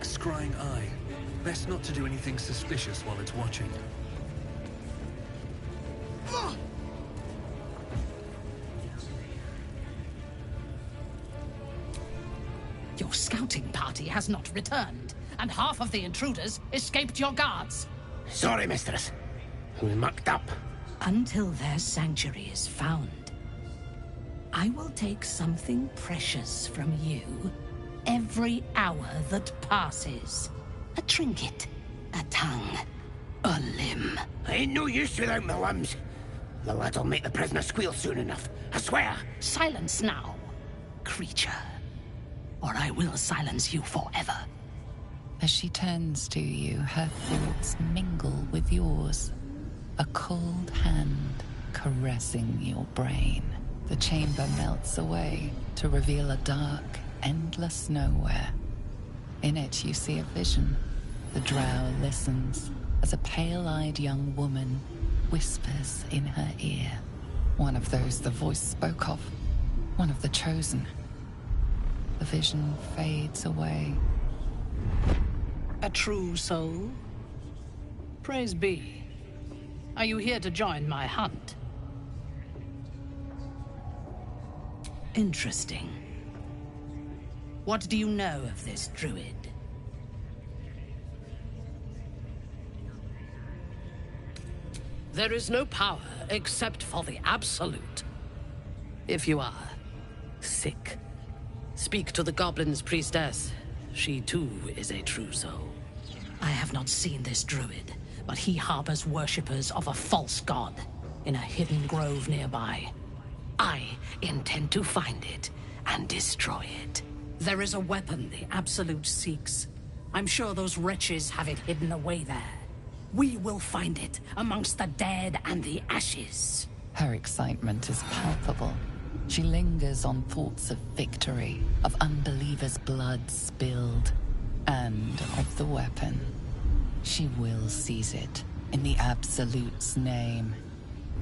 Scrying eye. Best not to do anything suspicious while it's watching. Your scouting party has not returned, and half of the intruders escaped your guards. Sorry, mistress. We mucked up. Until their sanctuary is found, I will take something precious from you every hour that passes. A trinket, a tongue, a limb. I ain't no use without my limbs. The lad'll make the prisoner squeal soon enough, I swear. Silence now, creature, or I will silence you forever. As she turns to you, her thoughts mingle with yours. A cold hand caressing your brain. The chamber melts away to reveal a dark, endless nowhere. In it you see a vision. The drow listens as a pale-eyed young woman whispers in her ear. One of those the voice spoke of. One of the chosen. The vision fades away. A true soul? Praise be. Are you here to join my hunt? Interesting. What do you know of this druid? There is no power except for the absolute. If you are sick, speak to the goblin's priestess. She too is a true soul. I have not seen this druid, but he harbors worshippers of a false god in a hidden grove nearby. I intend to find it and destroy it. There is a weapon the Absolute seeks. I'm sure those wretches have it hidden away there. We will find it amongst the dead and the ashes. Her excitement is palpable. She lingers on thoughts of victory, of unbelievers' blood spilled, and of the weapon. She will seize it, in the Absolute's name.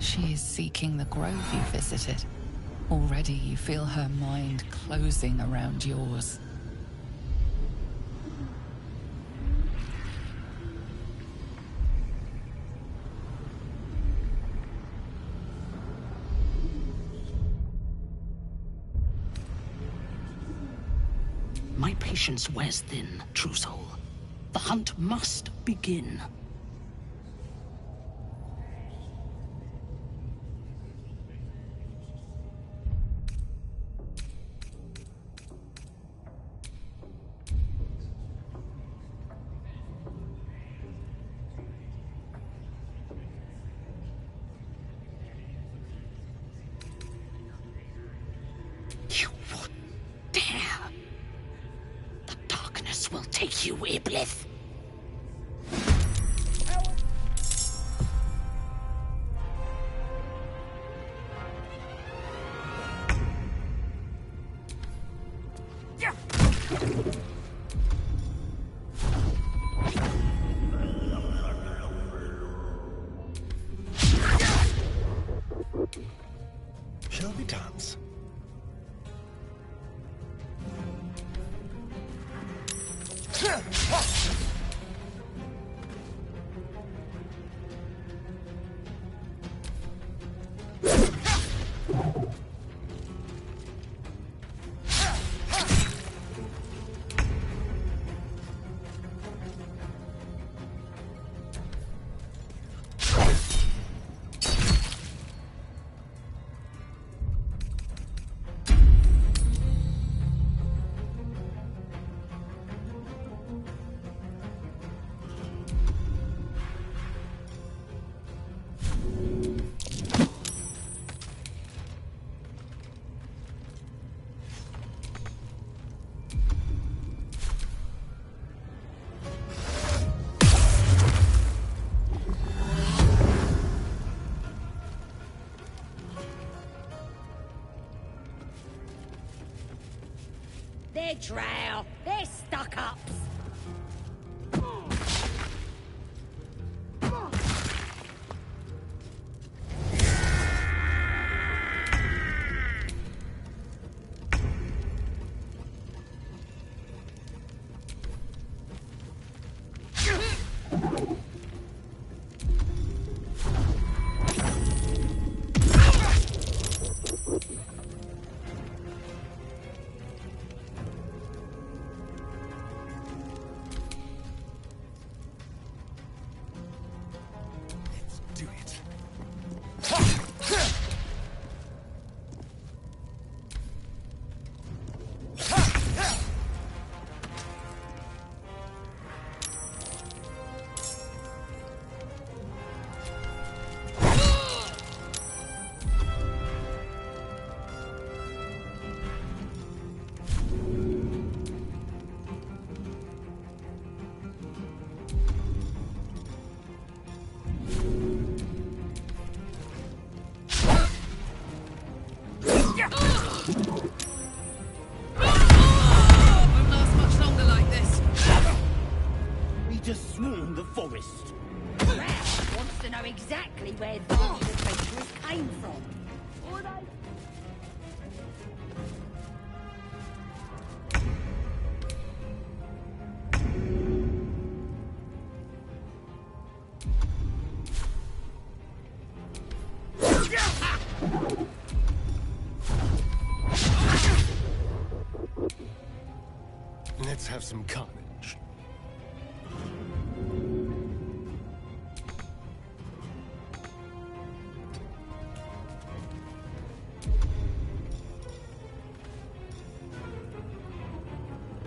She is seeking the grove you visited. Already you feel her mind closing around yours. My patience wears thin, true soul. The hunt must begin. You would dare! The darkness will take you, Iblis! Shall we dance? hedgerow. They're stuck-ups. Won't last much longer like this. We just swarmed the forest. Ralph wants to know exactly where these adventurers came from. Or they... Let's have some carnage.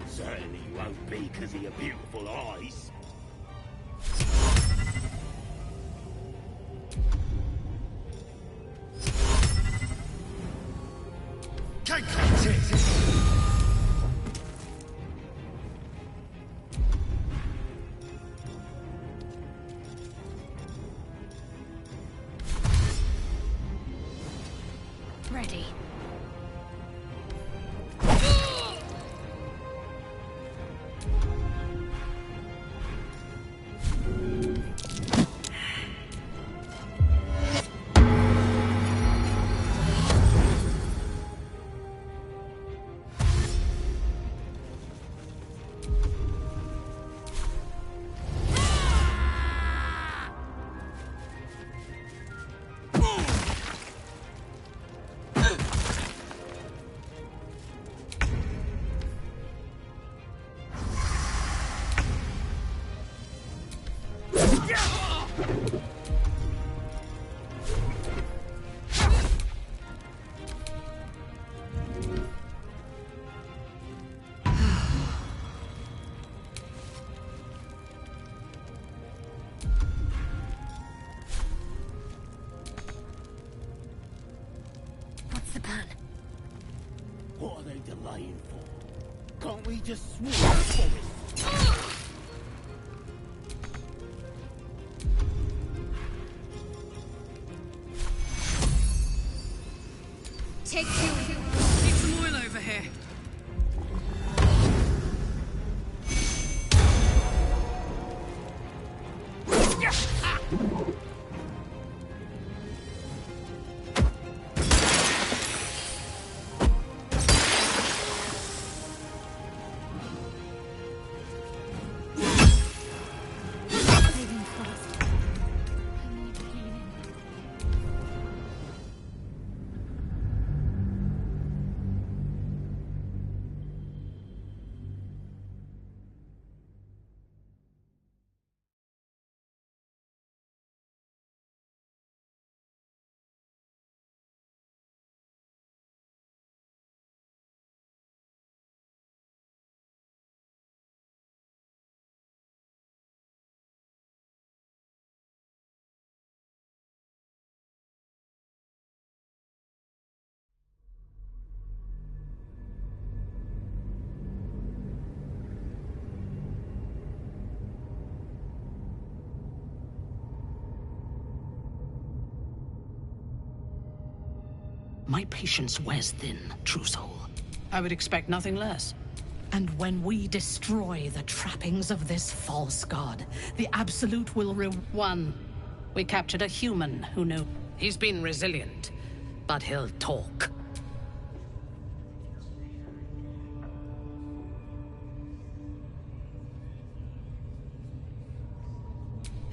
Certainly you won't be because of your beautiful eyes. Ready. What's the plan? What are they delaying for? Can't we just swarm the forest? Take you. Need some oil over here. My patience wears thin, true soul. I would expect nothing less. And when we destroy the trappings of this false god, the Absolute will One, we captured a human who knew. He's been resilient, but he'll talk.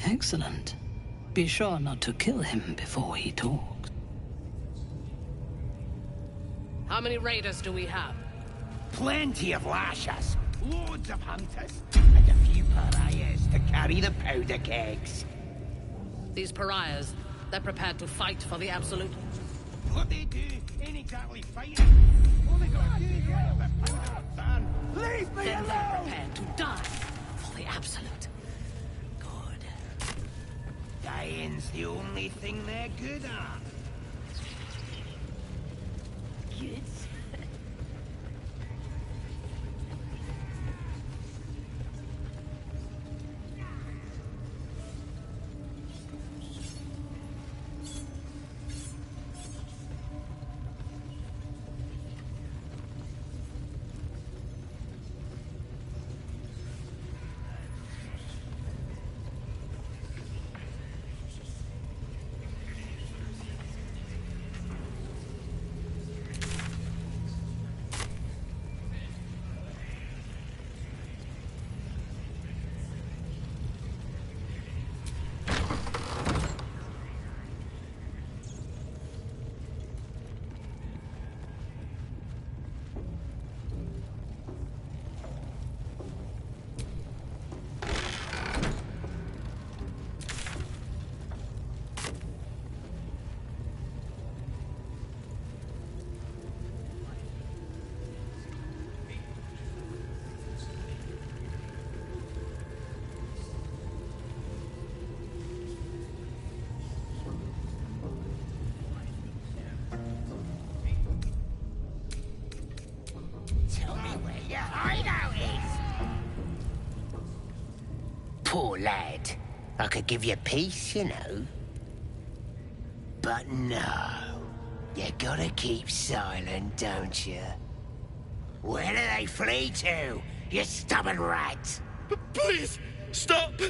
Excellent. Be sure not to kill him before he talks. How many raiders do we have? Plenty of lashers, loads of hunters, and a few pariahs to carry the powder kegs. These pariahs, they're prepared to fight for the Absolute. What they do ain't exactly fighting. All they gotta do is get the powder of ban. Leave me Then alone! they're prepared to die for the Absolute. Dying's the only thing they're good at. Good. Poor lad. I could give you peace, you know. But no. You gotta keep silent, don't you? Where do they flee to, you stubborn rat? Please, stop!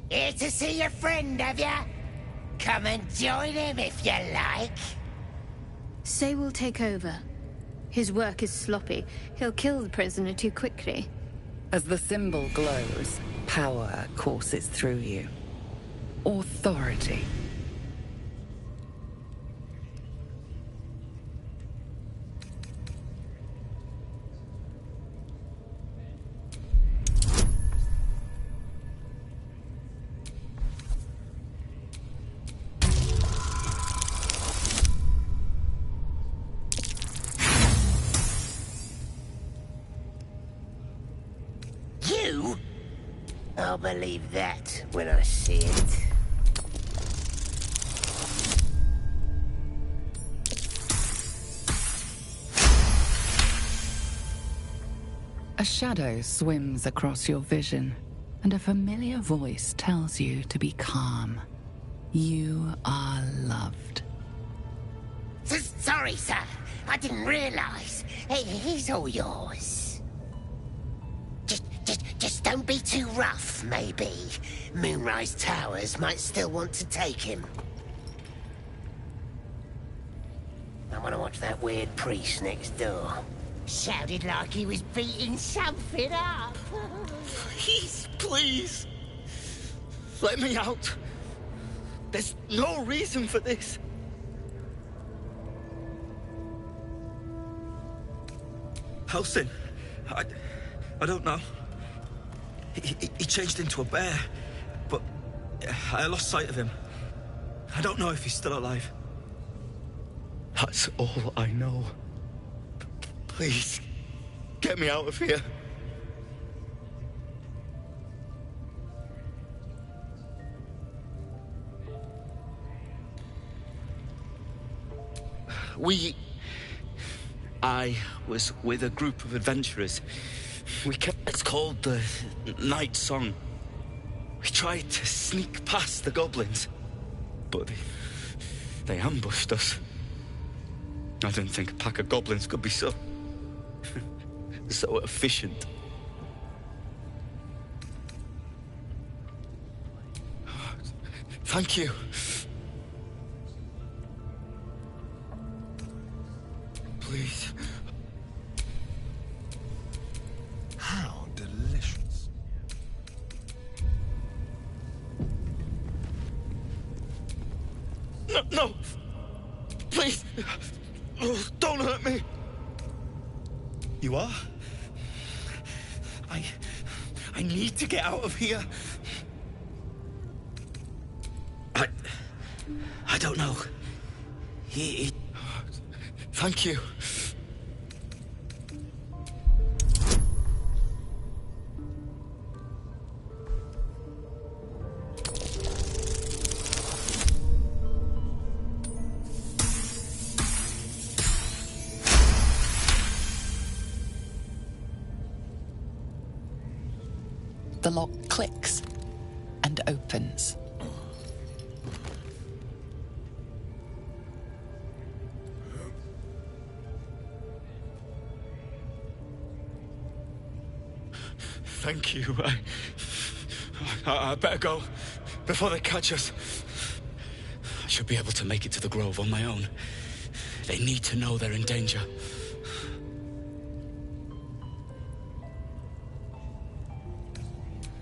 Here to see your friend, have ya? Come and join him if you like. Say we'll take over. His work is sloppy. He'll kill the prisoner too quickly. As the symbol glows, power courses through you. Authority. I'll believe that when I see it. A shadow swims across your vision, and a familiar voice tells you to be calm. You are loved. Sorry, sir. I didn't realize. He's all yours. Just don't be too rough, maybe. Moonrise Towers might still want to take him. I want to watch that weird priest next door. Shouted like he was beating something up. Please. Let me out. There's no reason for this. Halsin, I don't know. He changed into a bear, but I lost sight of him. I don't know if he's still alive. That's all I know. Please, get me out of here. I was with a group of adventurers. It's called the Night Song. We tried to sneak past the goblins, but they ambushed us. I didn't think a pack of goblins could be so... so efficient. Thank you. Please. How delicious. No, no! Please! Oh, don't hurt me! You are? I need to get out of here. I don't know. Thank you. The lock clicks and opens. Thank you. I better go before they catch us. I should be able to make it to the Grove on my own. They need to know they're in danger.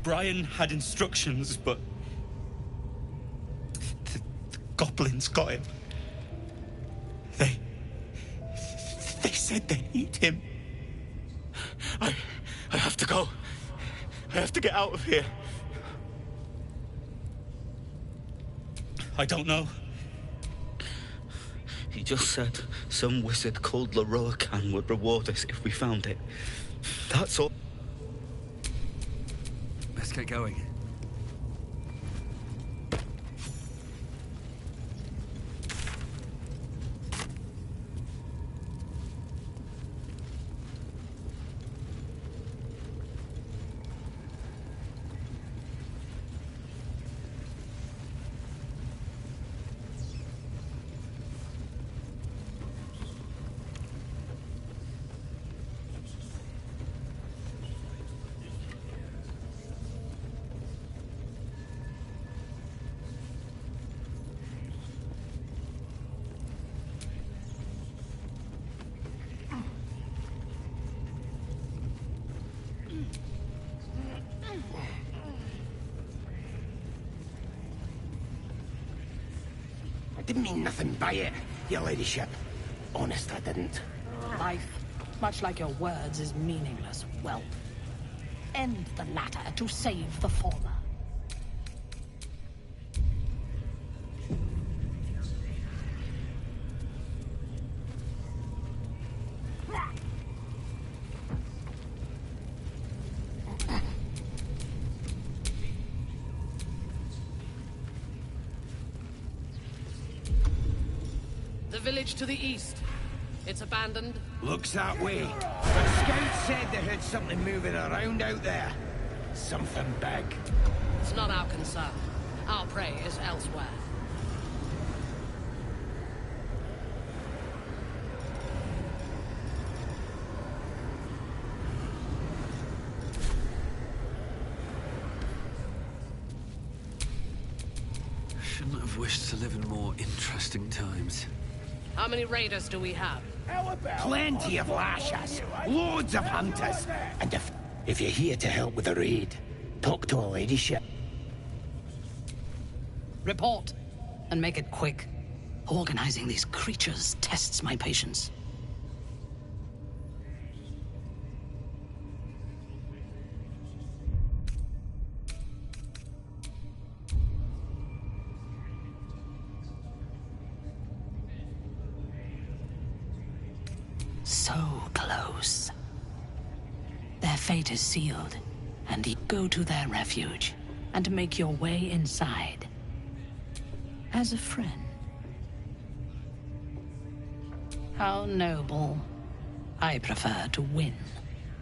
Brian had instructions, but the goblins got him. They said they need him. I have to go. I have to get out of here. I don't know. He just said some wizard called Leroacan would reward us if we found it. That's all. Let's get going. I didn't mean nothing by it, your ladyship. Honest, I didn't. Life, much like your words, is meaningless. Well, end the latter to save the former. The village to the east. It's abandoned. Looks that way. But scouts said they heard something moving around out there. Something big. It's not our concern. Our prey is elsewhere. Shouldn't have wished to live in more interesting times. How many raiders do we have? Plenty of lashes, loads of hunters, and if you're here to help with the raid, talk to a ladyship. Report, and make it quick. Organizing these creatures tests my patience. So close. Their fate is sealed, and you go to their refuge and make your way inside. As a friend. How noble. I prefer to win.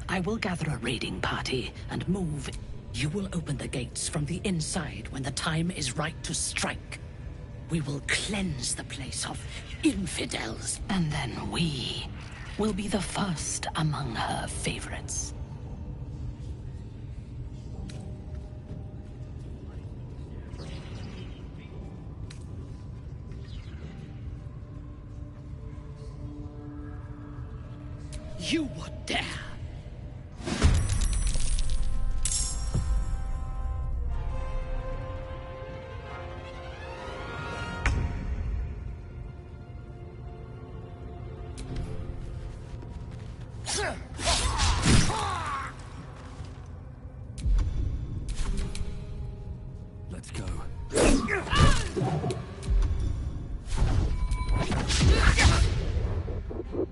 I will gather a raiding party and move. You will open the gates from the inside when the time is right to strike. We will cleanse the place of infidels. And then we will be the first among her favorites. You would dare! Let's go.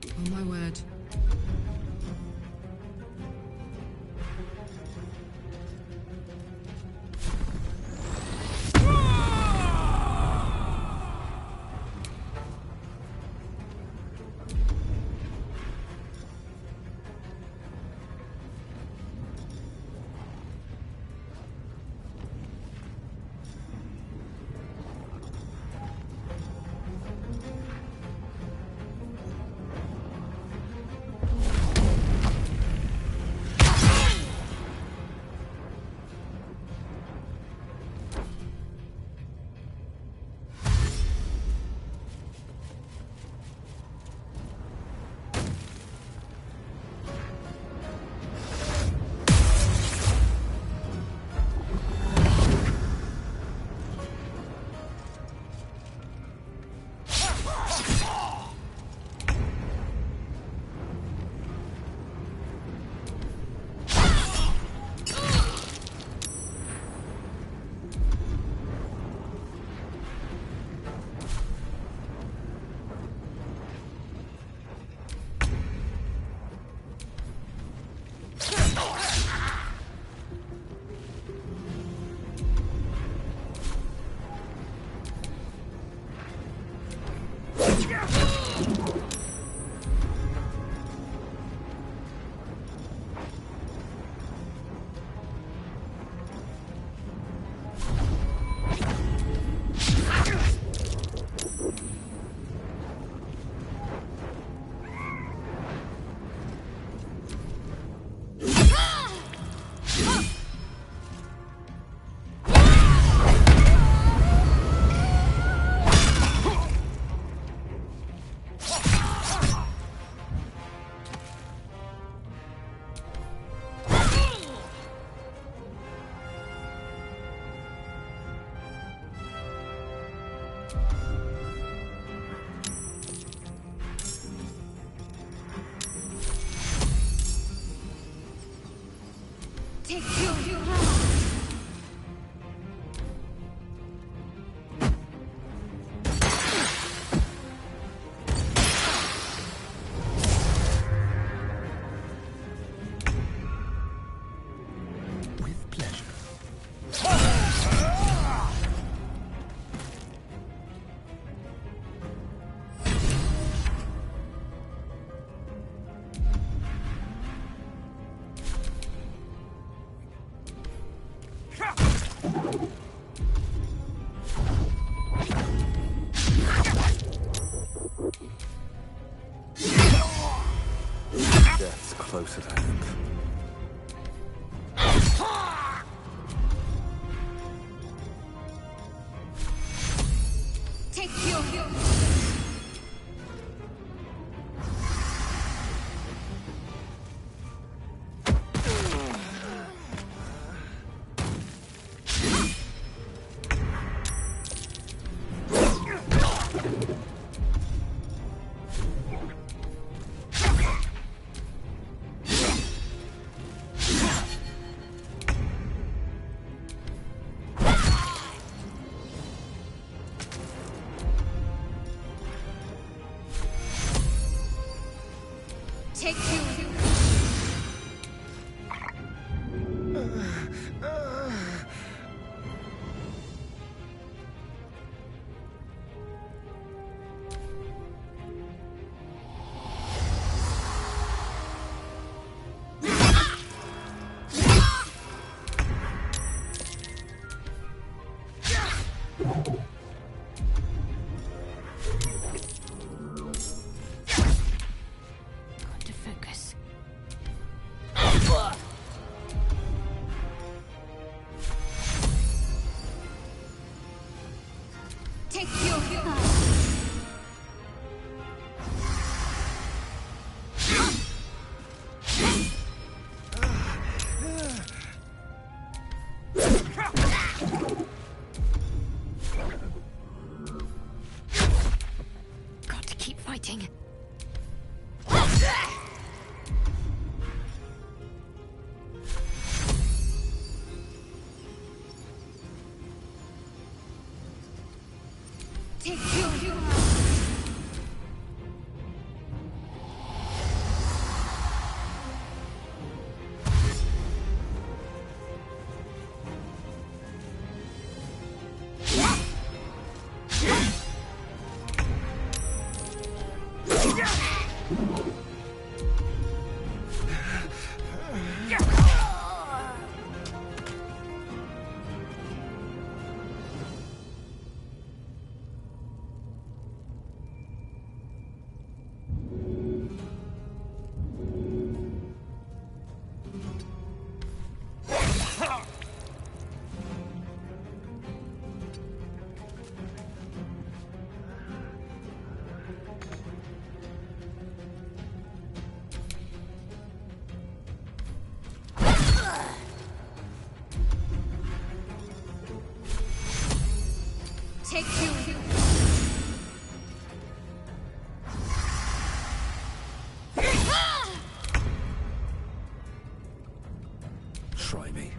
Oh my word. Take you. Death's close at hand. Take you. Take you. Take your got to keep fighting. Take your Take you. Try me.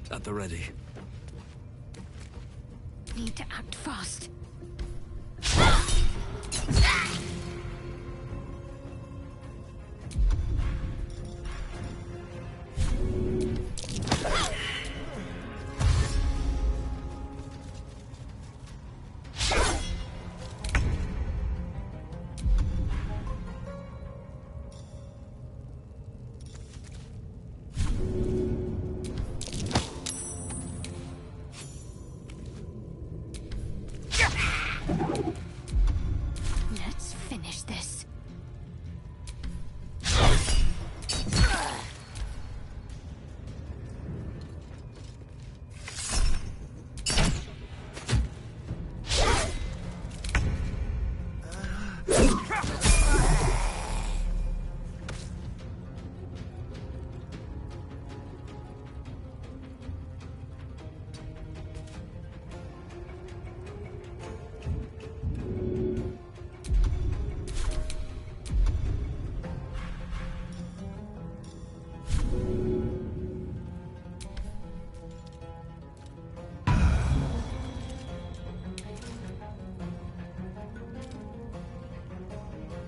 At the ready. Need to act fast. Let's finish this.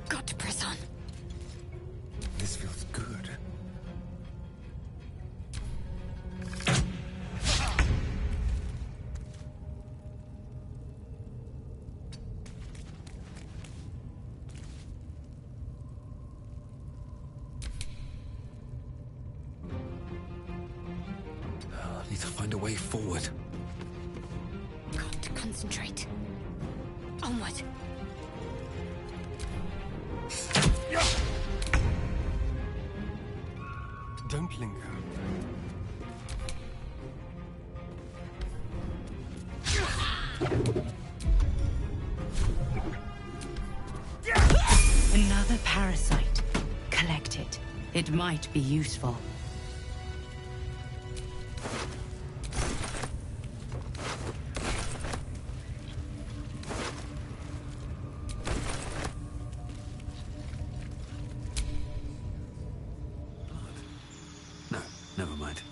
Got to press on. This feels good. I need to find a way forward. Got to concentrate. Onward. Don't linger. Another parasite. Collect it. It might be useful. No, never mind.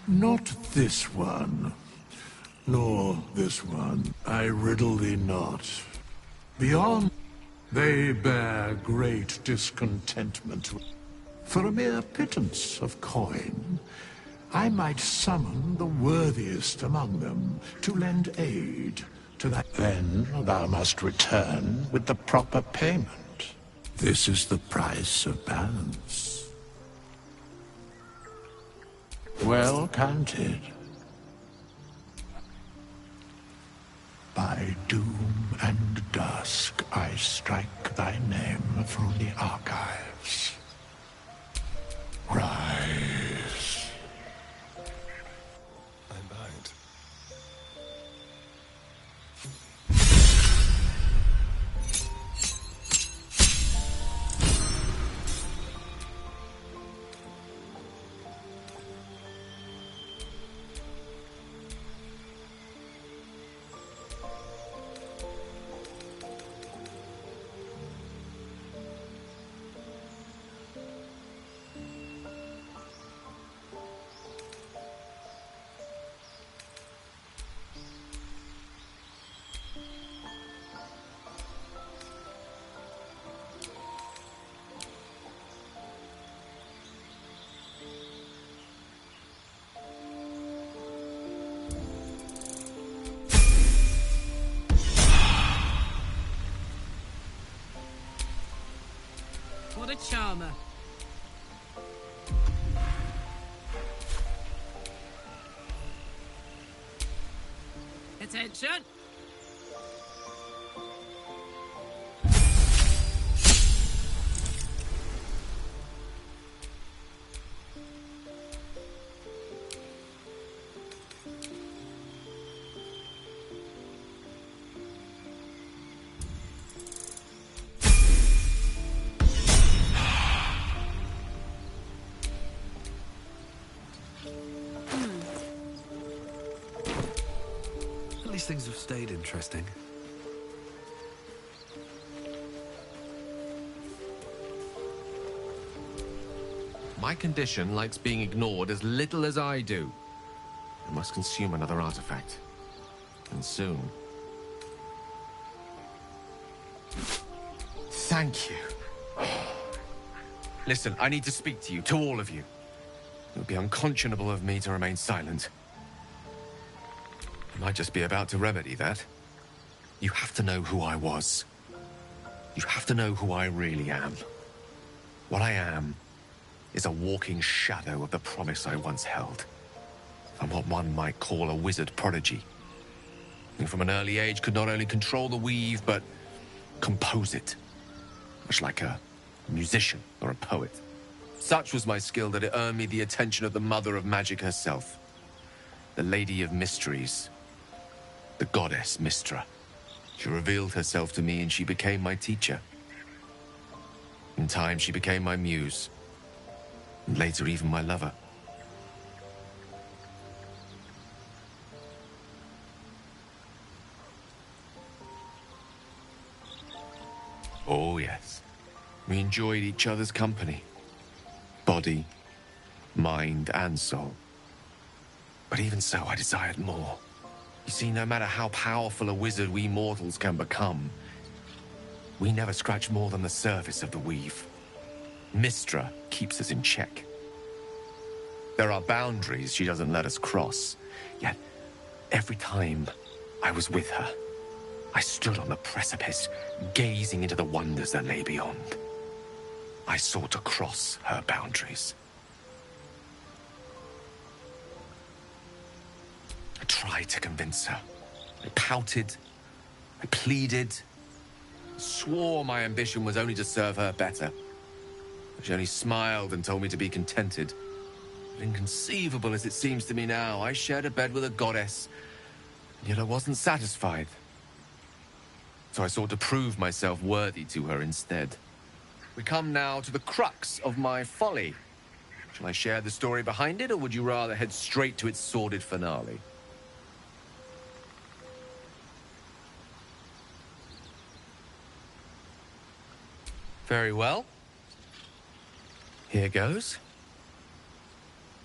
Not this one, nor this one. I riddle thee not. Beyond, they bear great discontentment. For a mere pittance of coin, I might summon the worthiest among them to lend aid to that. Then thou must return with the proper payment. This is the price of balance. Well counted. By doom and dusk I strike thy name from the archives. Rise. I'm bound. What a charmer. Attention! At least things have stayed interesting. My condition likes being ignored as little as I do. I must consume another artifact. And soon. Thank you. Listen, I need to speak to you, to all of you. It would be unconscionable of me to remain silent. I might just be about to remedy that. You have to know who I was. You have to know who I really am. What I am is a walking shadow of the promise I once held. I'm what one might call a wizard prodigy. Who from an early age could not only control the weave, but compose it. Much like a musician or a poet. Such was my skill that it earned me the attention of the mother of magic herself. The Lady of Mysteries. The goddess Mystra. She revealed herself to me and she became my teacher. In time, she became my muse. And later, even my lover. Oh, yes. We enjoyed each other's company. Body, mind, and soul. But even so, I desired more. You see, no matter how powerful a wizard we mortals can become, we never scratch more than the surface of the weave. Mystra keeps us in check. There are boundaries she doesn't let us cross. Yet, every time I was with her, I stood on the precipice, gazing into the wonders that lay beyond. I sought to cross her boundaries. I tried to convince her. I pouted. I pleaded. Swore my ambition was only to serve her better. She only smiled and told me to be contented. But inconceivable as it seems to me now, I shared a bed with a goddess, and yet I wasn't satisfied. So I sought to prove myself worthy to her instead. We come now to the crux of my folly. Shall I share the story behind it, or would you rather head straight to its sordid finale? Very well. Here goes.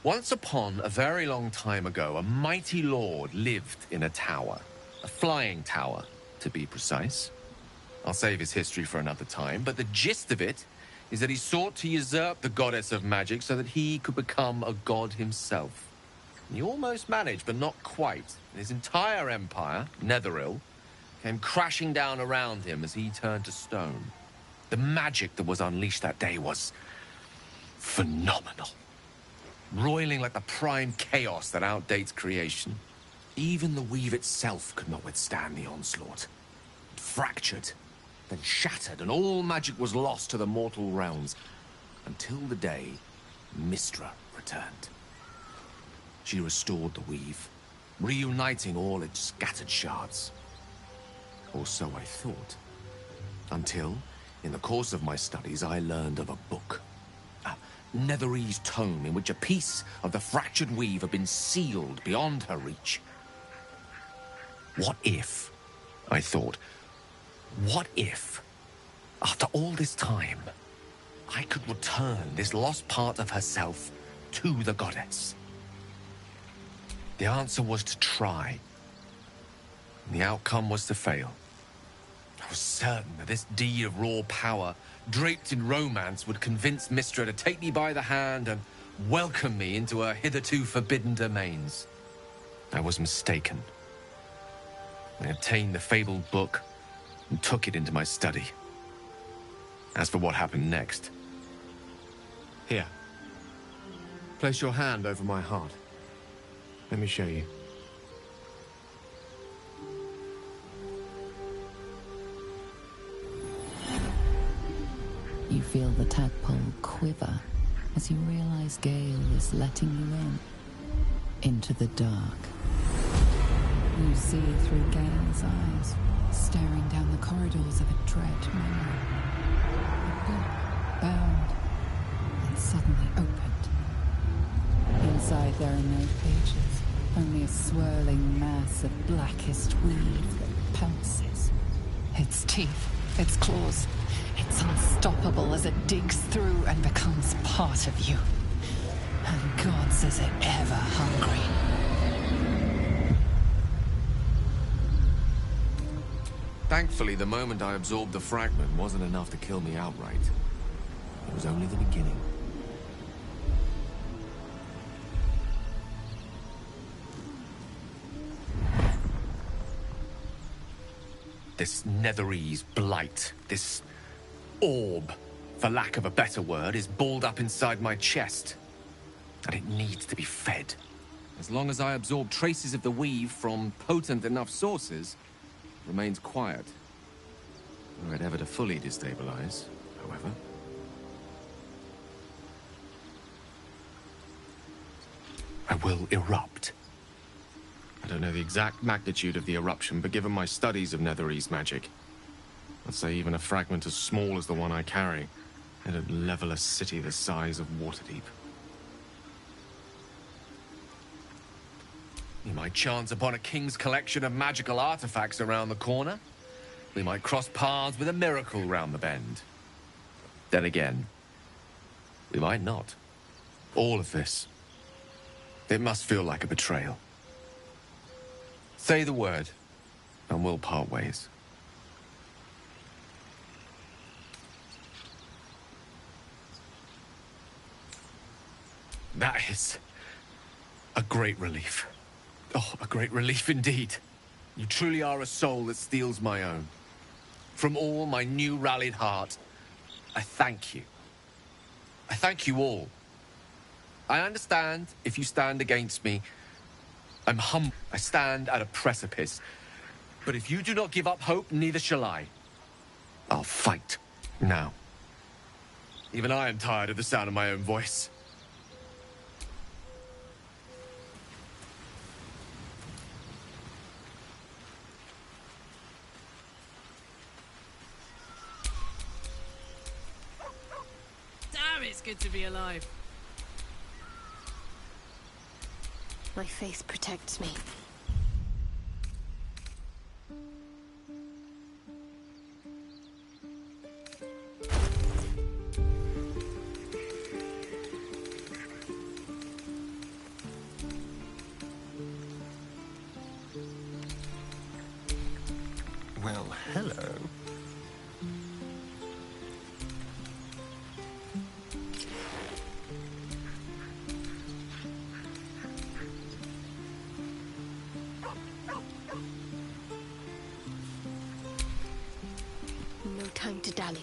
Once upon a very long time ago, a mighty lord lived in a tower. A flying tower, to be precise. I'll save his history for another time, but the gist of it is that he sought to usurp the goddess of magic so that he could become a god himself. He almost managed, but not quite. His entire empire, Netheril, came crashing down around him as he turned to stone. The magic that was unleashed that day was phenomenal. Roiling like the prime chaos that outdates creation. Even the weave itself could not withstand the onslaught. It fractured, then shattered, and all magic was lost to the mortal realms, until the day Mystra returned. She restored the weave, reuniting all its scattered shards. Or so I thought. Until, in the course of my studies, I learned of a book. A Netherese tome in which a piece of the fractured weave had been sealed beyond her reach. What if, I thought, what if, after all this time, I could return this lost part of herself to the goddess? The answer was to try. And the outcome was to fail. I was certain that this deed of raw power, draped in romance, would convince Mystra to take me by the hand and welcome me into her hitherto forbidden domains. I was mistaken. I obtained the fabled book and took it into my study. As for what happened next... Here. Place your hand over my heart. Let me show you. You feel the tadpole quiver as you realize Gale is letting you in. Into the dark. You see through Gale's eyes, staring down the corridors of a dread memory. A book bound and suddenly opened. Inside there are no pages, only a swirling mass of blackest weave that pounces. Its teeth, its claws, it's unstoppable as it digs through and becomes part of you. And gods, is it ever hungry. Thankfully, the moment I absorbed the fragment wasn't enough to kill me outright. It was only the beginning. This Netherese blight, this orb, for lack of a better word, is balled up inside my chest. And it needs to be fed. As long as I absorb traces of the weave from potent enough sources, it remains quiet. Were it ever to fully destabilize, however. I will erupt. I don't know the exact magnitude of the eruption, but given my studies of Netherese magic, I'd say even a fragment as small as the one I carry, it'd level a city the size of Waterdeep. We might chance upon a king's collection of magical artifacts around the corner. We might cross paths with a miracle round the bend. Then again, we might not. All of this. It must feel like a betrayal. Say the word, and we'll part ways. That is a great relief. Oh, a great relief indeed. You truly are a soul that steals my own. From all my new rallied heart, I thank you. I thank you all. I understand if you stand against me. I'm humble. I stand at a precipice. But if you do not give up hope, neither shall I. I'll fight. Now. Even I am tired of the sound of my own voice. Damn, it's good to be alive. My faith protects me. Well, hello. No time to dally.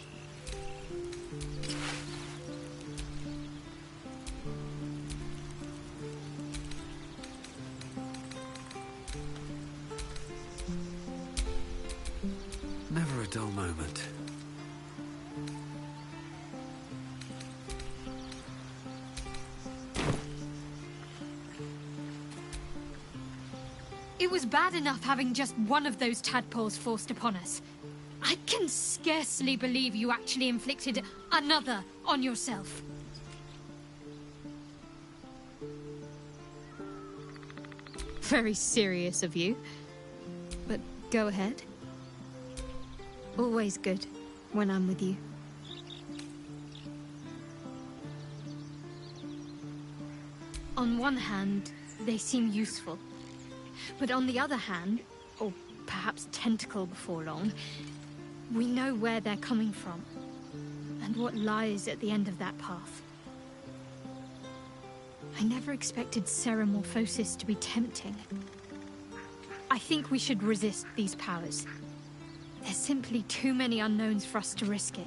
Never a dull moment. It was bad enough having just one of those tadpoles forced upon us. I can scarcely believe you actually inflicted another on yourself. Very serious of you. But go ahead. Always good when I'm with you. On one hand, they seem useful. But on the other hand, or perhaps tentacle before long, we know where they're coming from, and what lies at the end of that path. I never expected ceremorphosis to be tempting. I think we should resist these powers. There's simply too many unknowns for us to risk it.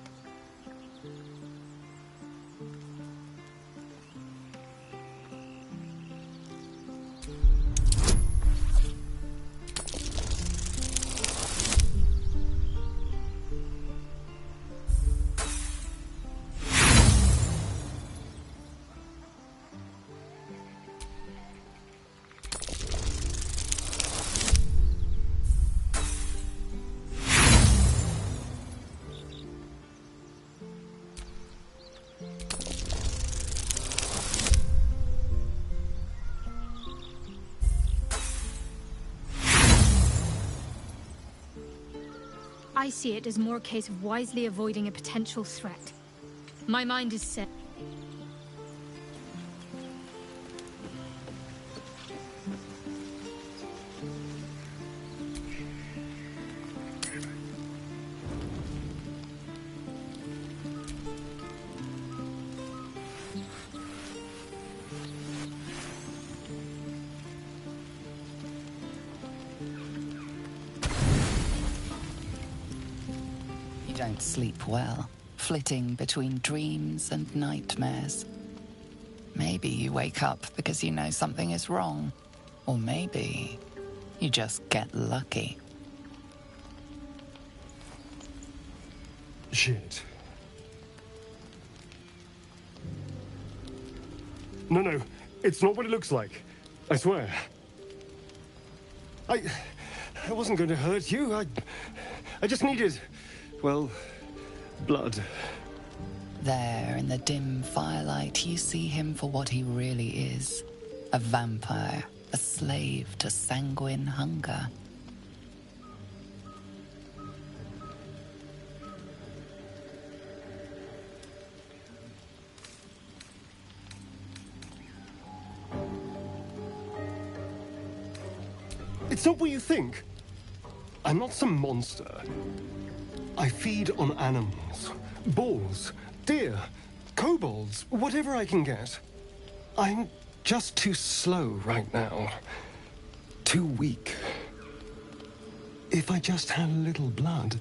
I see it as more a case of wisely avoiding a potential threat. My mind is set. You don't sleep well, flitting between dreams and nightmares. Maybe you wake up because you know something is wrong. Or maybe you just get lucky. Shit. No, it's not what it looks like. I swear. I wasn't going to hurt you. I just needed, well, blood. There, in the dim firelight, you see him for what he really is. A vampire, a slave to sanguine hunger. It's not what you think. I'm not some monster. I feed on animals. Boars, deer, kobolds, whatever I can get. I'm just too slow right now. Too weak. If I just had a little blood,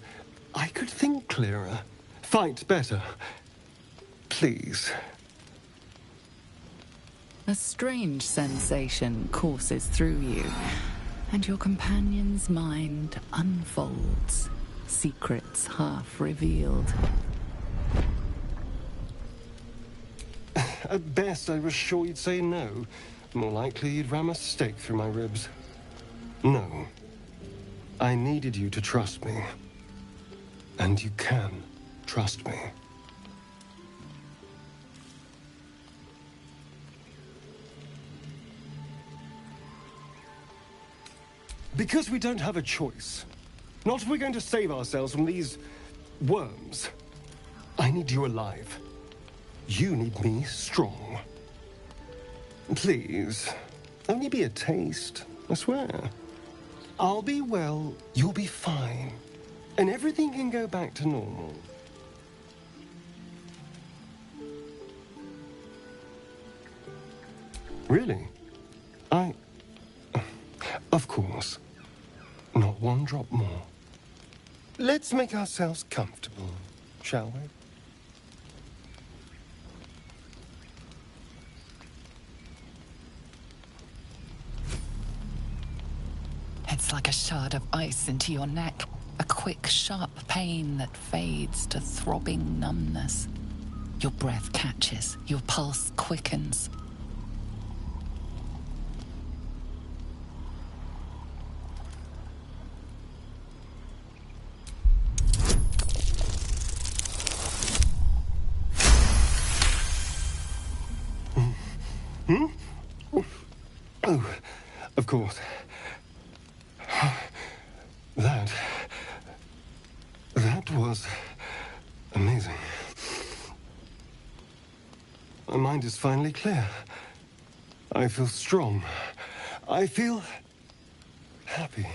I could think clearer, fight better. Please. A strange sensation courses through you, and your companion's mind unfolds, secrets half revealed. At best, I was sure you'd say no. More likely, you'd ram a stake through my ribs. No. I needed you to trust me. And you can trust me. Because we don't have a choice. Not if we're going to save ourselves from these worms. I need you alive. You need me strong. Please, only be a taste, I swear. I'll be well, you'll be fine. and everything can go back to normal. Really? Of course. Not one drop more. Let's make ourselves comfortable, shall we? It's like a shard of ice into your neck. A quick, sharp pain that fades to throbbing numbness. Your breath catches, your pulse quickens. Oh, of course. That was amazing. My mind is finally clear. I feel strong. I feel happy.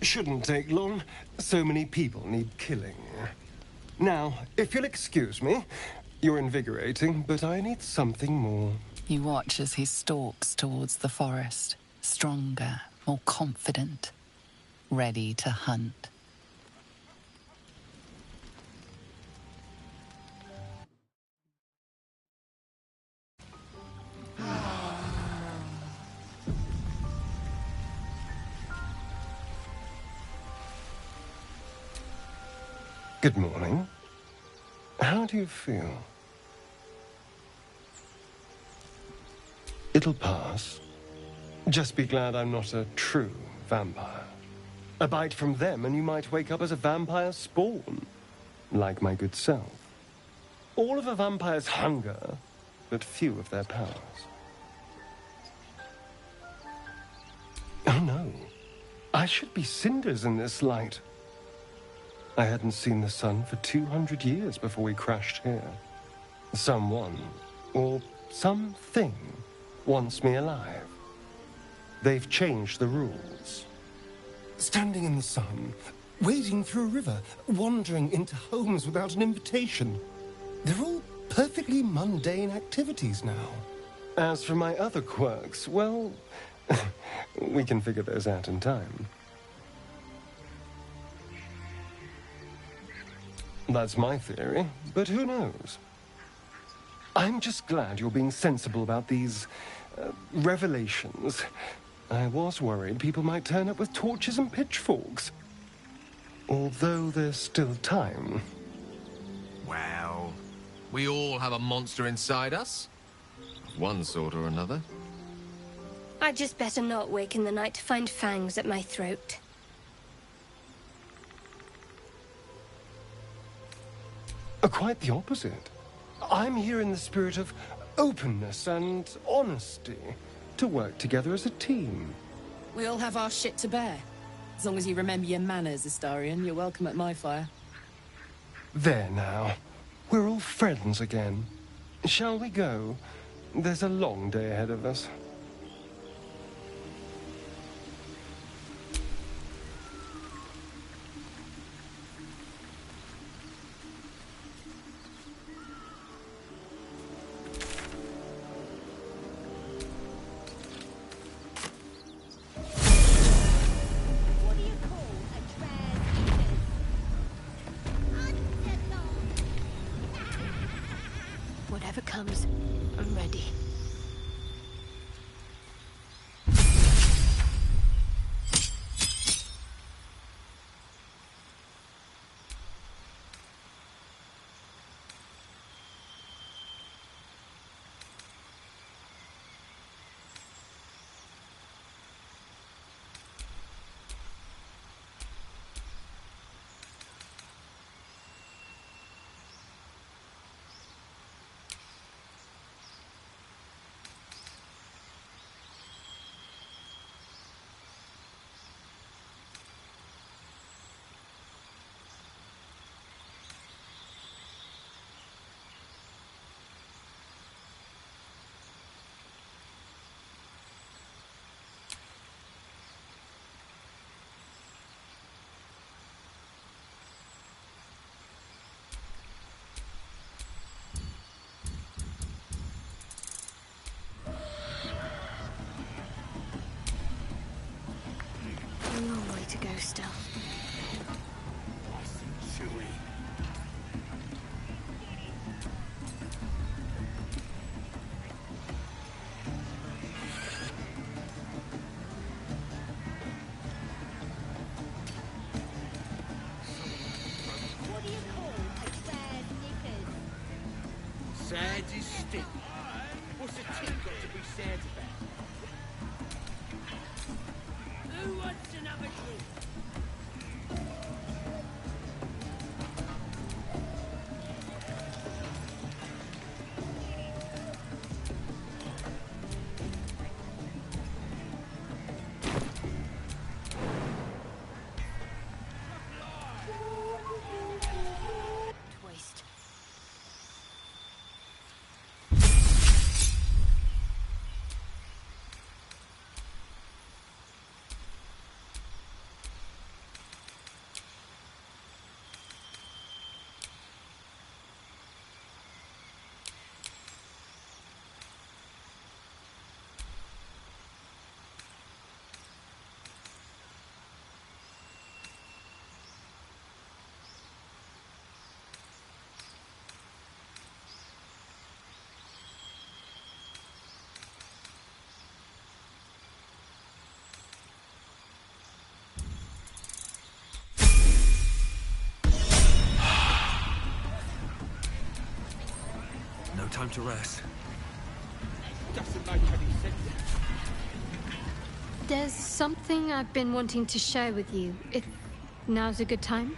Shouldn't take long. So many people need killing. Now, if you'll excuse me, you're invigorating, but I need something more. You watch as he stalks towards the forest, stronger, more confident, ready to hunt. Good morning. How do you feel? It'll pass. Just be glad I'm not a true vampire. A bite from them and you might wake up as a vampire spawn, like my good self. All of a vampire's hunger, but few of their powers. Oh no, I should be cinders in this light. I hadn't seen the sun for 200 years before we crashed here. Someone, or something, wants me alive. They've changed the rules. Standing in the sun, wading through a river, wandering into homes without an invitation. They're all perfectly mundane activities now. As for my other quirks, well, we can figure those out in time. That's my theory, but who knows? I'm just glad you're being sensible about these revelations. I was worried people might turn up with torches and pitchforks. Although there's still time. Well, we all have a monster inside us. Of one sort or another. I'd just better not wake in the night to find fangs at my throat. Quite the opposite. I'm here in the spirit of openness and honesty, to work together as a team. We all have our shit to bear. As long as you remember your manners, Astarion, you're welcome at my fire. There now. We're all friends again. Shall we go? There's a long day ahead of us. Whatever comes, I'm ready. to go still. What do you call a sad knickers? Sad is stick. What's a tick got to be sad about? Who wants another drink? Waste. No time to rest. Doesn't make any sense. There's something I've been wanting to share with you, if now's a good time.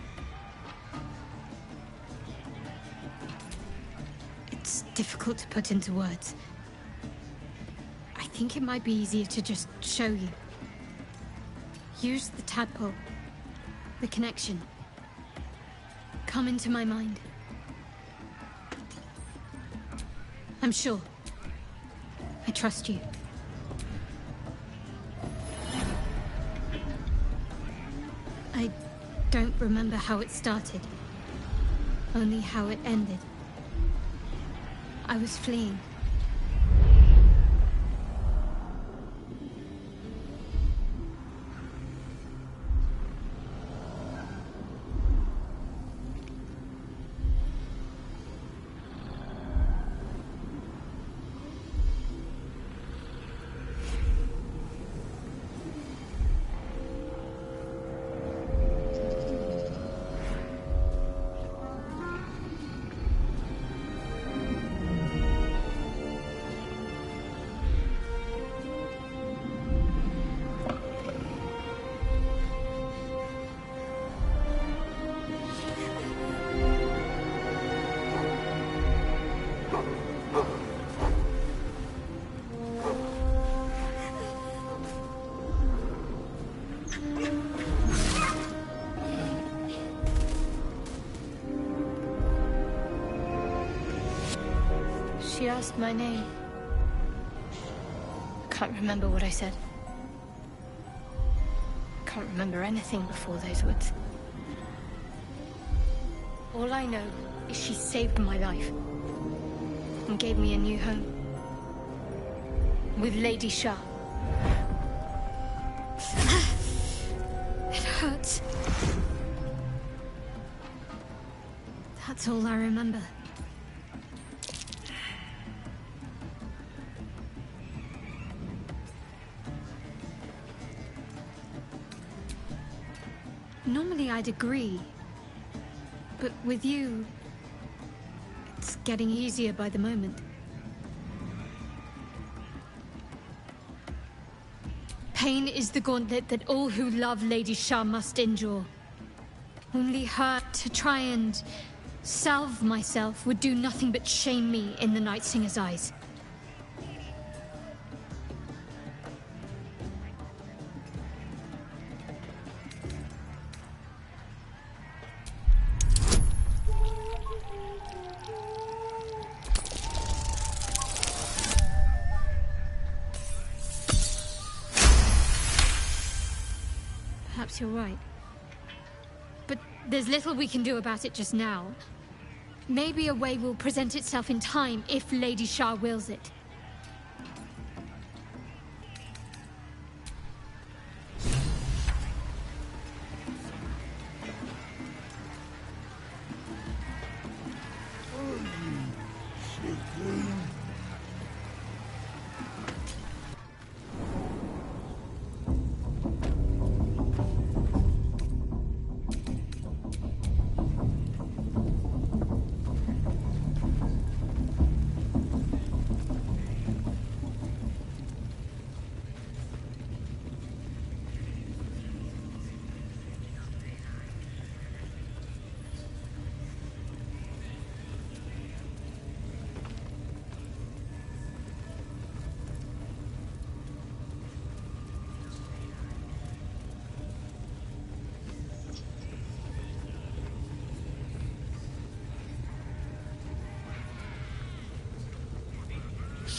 It's difficult to put into words. I think it might be easier to just show you. Use the tadpole, the connection. Come into my mind. I'm sure. I trust you. I don't remember how it started. Only how it ended. I was fleeing. She asked my name. I can't remember what I said. I can't remember anything before those words. All I know is she saved my life and gave me a new home with Lady Shah. It hurts. That's all I remember. Normally I'd agree, but with you, it's getting easier by the moment. Pain is the gauntlet that all who love Lady Shah must endure. Only her to try and salve myself would do nothing but shame me in the Night Singer's eyes. Perhaps you're right. But there's little we can do about it just now. Maybe a way will present itself in time if Lady Shah wills it.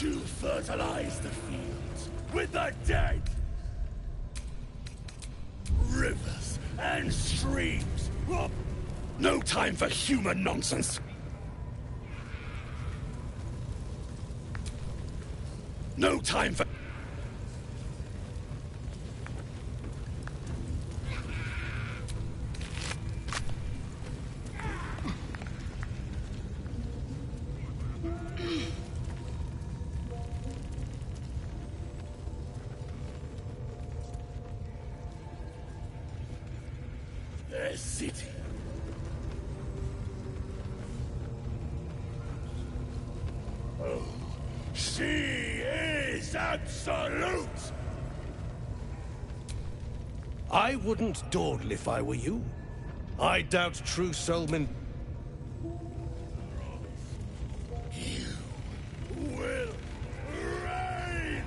to fertilize the fields with the dead. Rivers and streams. No time for human nonsense. No time for... Their city. Oh, she is absolute! I wouldn't dawdle if I were you. I doubt true soulmen... Will reign!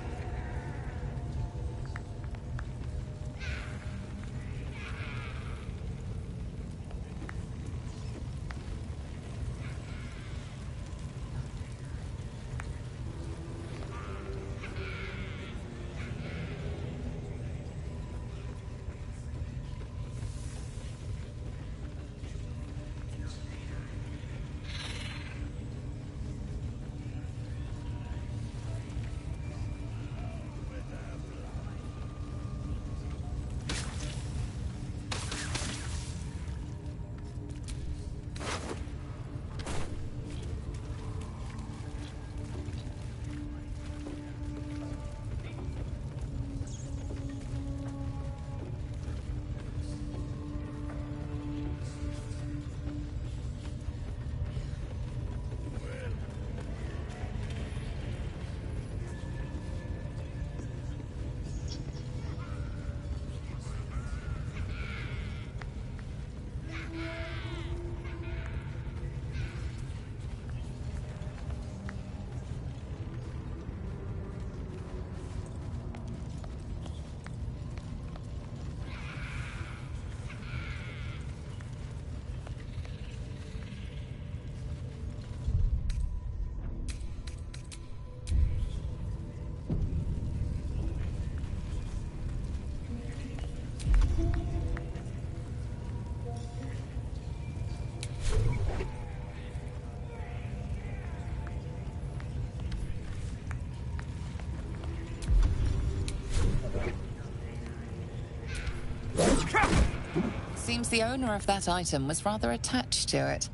Seems the owner of that item was rather attached to it.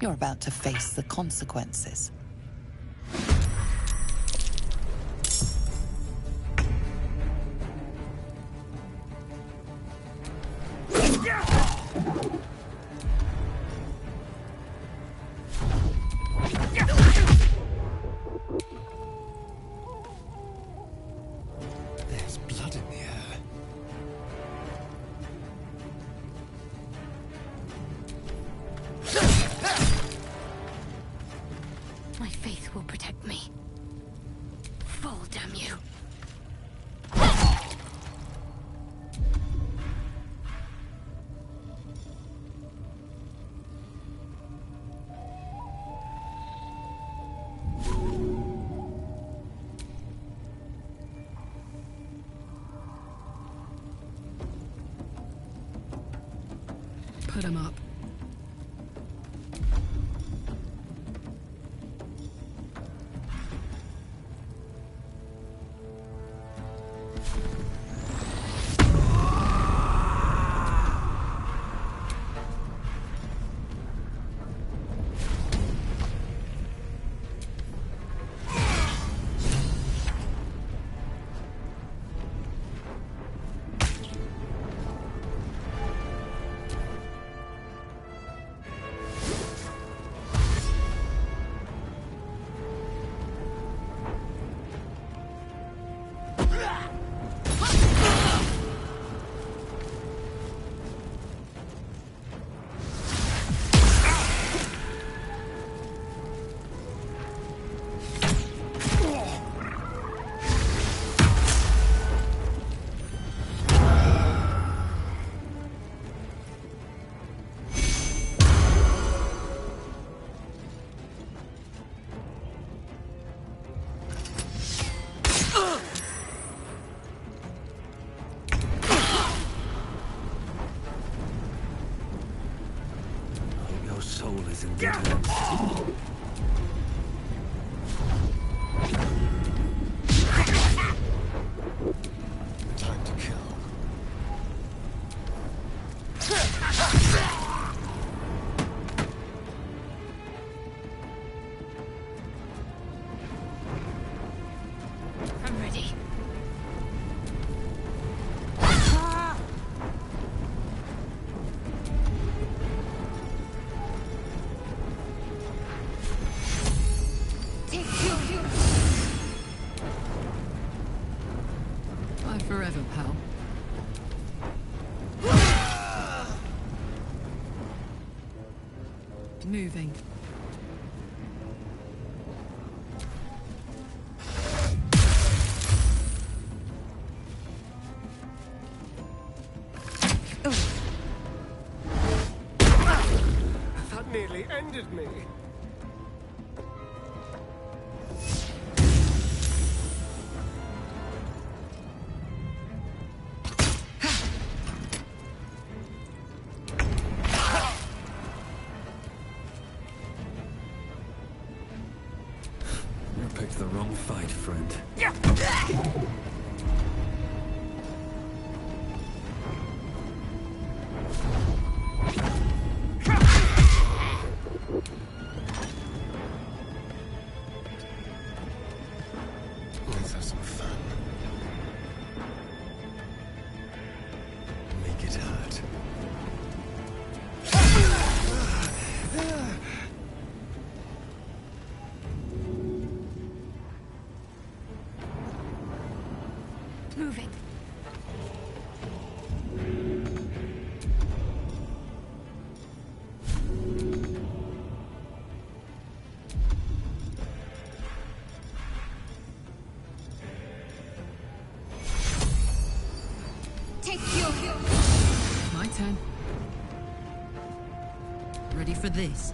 You're about to face the consequences. There's blood in the air. My faith will protect me. Fall, damn you. Put him up. is in good hands. Time to kill. I'm ready. Bye forever, pal. Moving. That nearly ended me. You picked the wrong fight, friend. Let's have some fun. Make it hurt. Moving. Take your... My turn. Ready for this?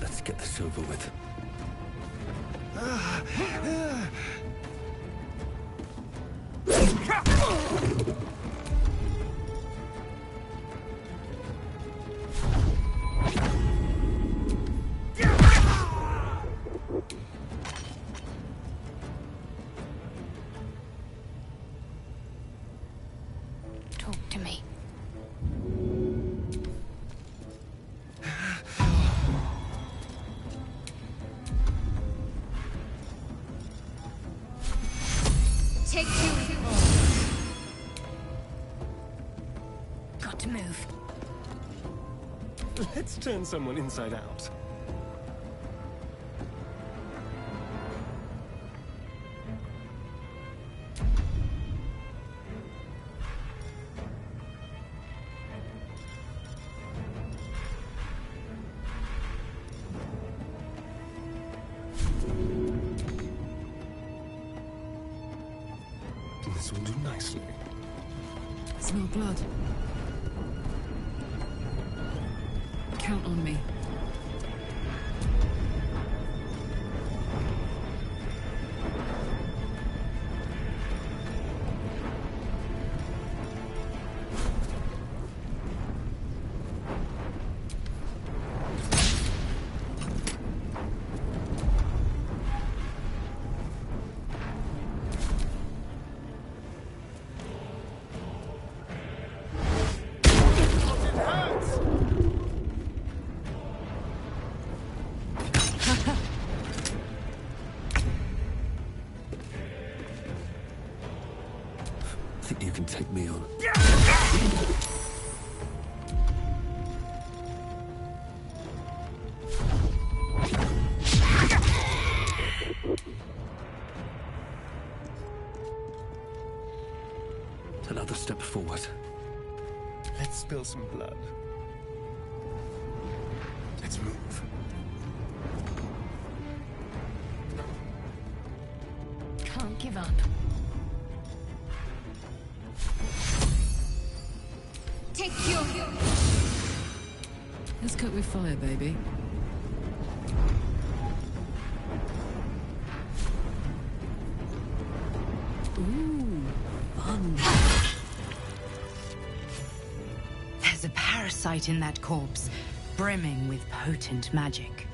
Let's get this over with. Talk to me. Take you. Got to move. Let's turn someone inside out. This will do nicely. Smell blood. Count on me. can take me on. Another step forward. Let's spill some blood. Let's move. Can't give up. Take your... Let's cook with fire, baby. Ooh, fun. There's a parasite in that corpse, brimming with potent magic.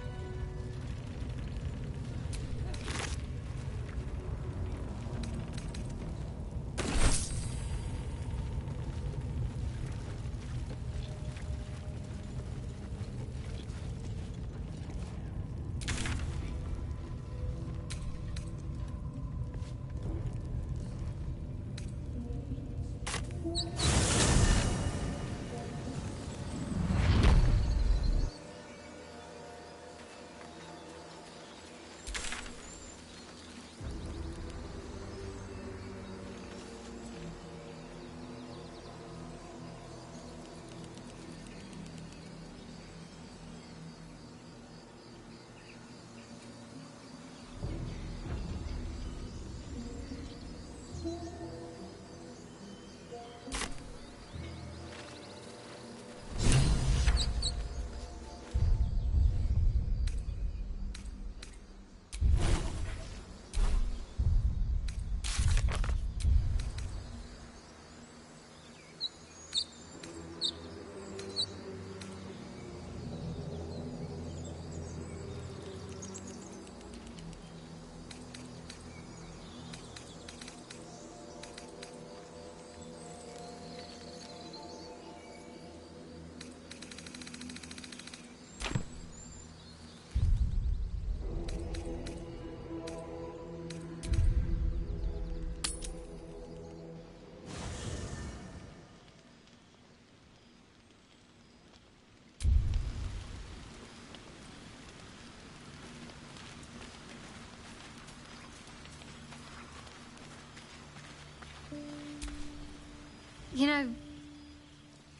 You know,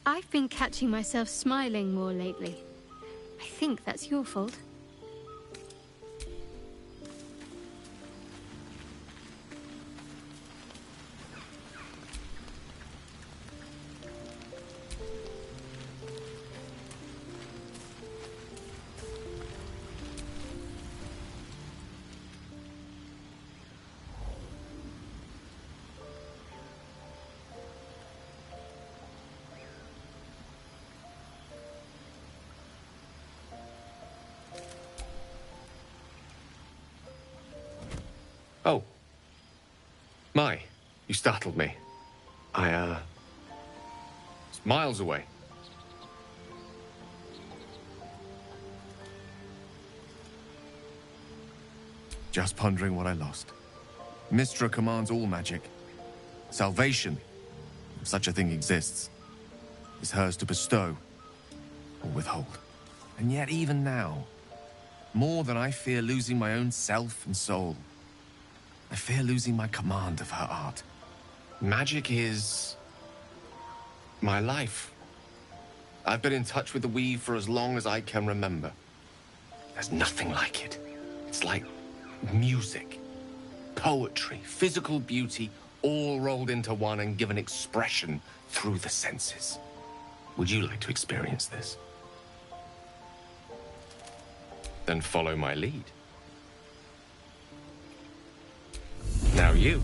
I've been catching myself smiling more lately. I think that's your fault. Oh. My, you startled me. It's miles away. Just pondering what I lost. Mystra commands all magic. Salvation, if such a thing exists, is hers to bestow or withhold. And yet even now, more than I fear losing my own self and soul, I fear losing my command of her art. Magic is my life. I've been in touch with the weave for as long as I can remember. There's nothing like it. It's like music, poetry, physical beauty, all rolled into one and given expression through the senses. Would you like to experience this? Then follow my lead. Now you.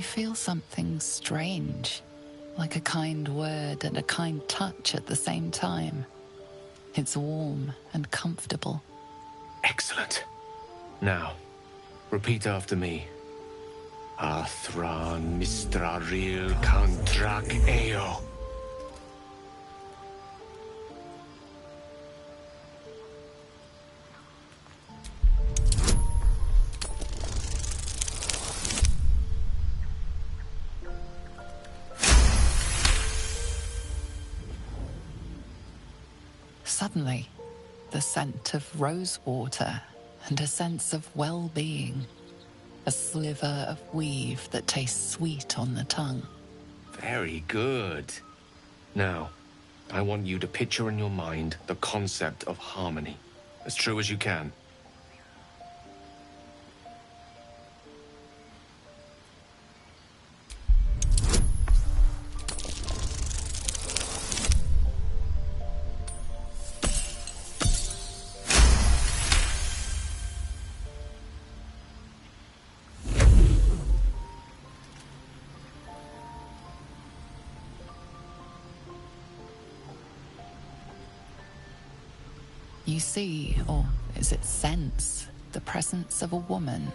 You feel something strange, like a kind word and a kind touch at the same time. It's warm and comfortable. Excellent. Now, repeat after me. Athran Mistraril Kantrak Eo. Suddenly, the scent of rosewater and a sense of well-being. A sliver of weave that tastes sweet on the tongue. Very good. Now, I want you to picture in your mind the concept of harmony, as true as you can. You see, or is it sense, the presence of a woman.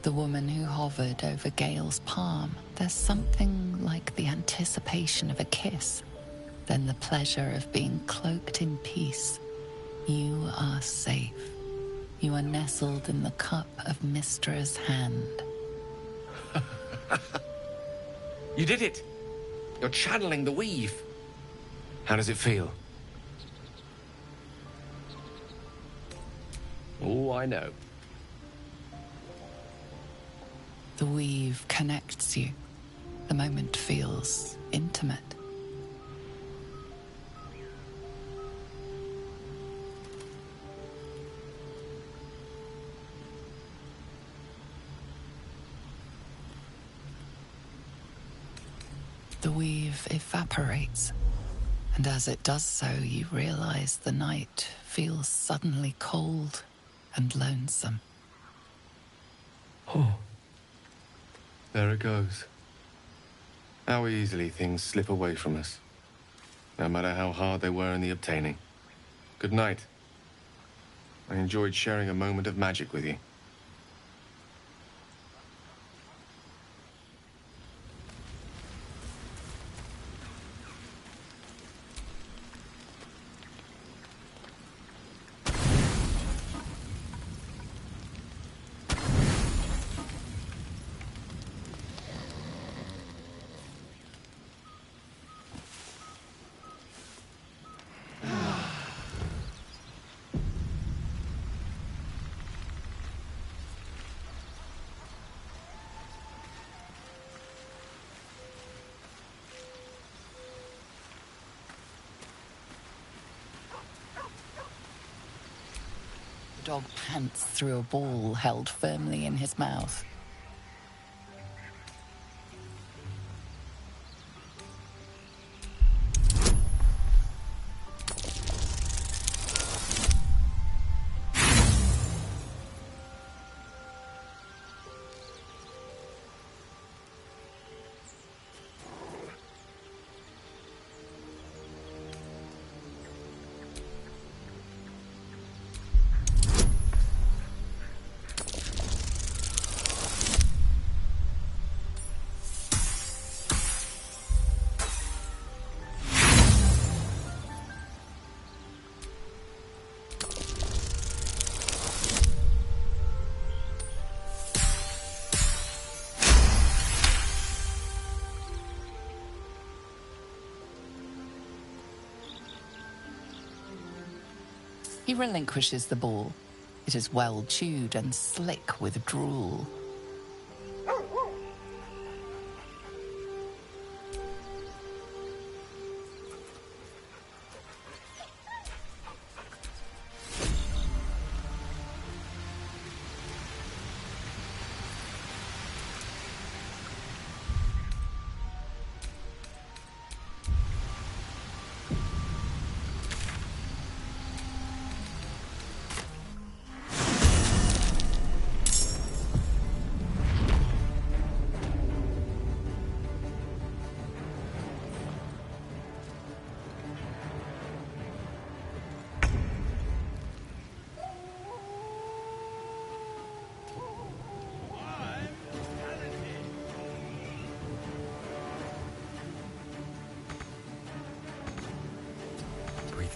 The woman who hovered over Gale's palm. There's something like the anticipation of a kiss, then the pleasure of being cloaked in peace. You are safe. You are nestled in the cup of Mystra's hand. You did it! You're channeling the weave. How does it feel? Oh, I know. The weave connects you. The moment feels intimate. The weave evaporates, and as it does so, you realize the night feels suddenly cold and lonesome. Oh. There it goes. How easily things slip away from us, no matter how hard they were in the obtaining. Good night. I enjoyed sharing a moment of magic with you. The dog pants through a ball held firmly in his mouth. He relinquishes the ball. It is well chewed and slick with drool.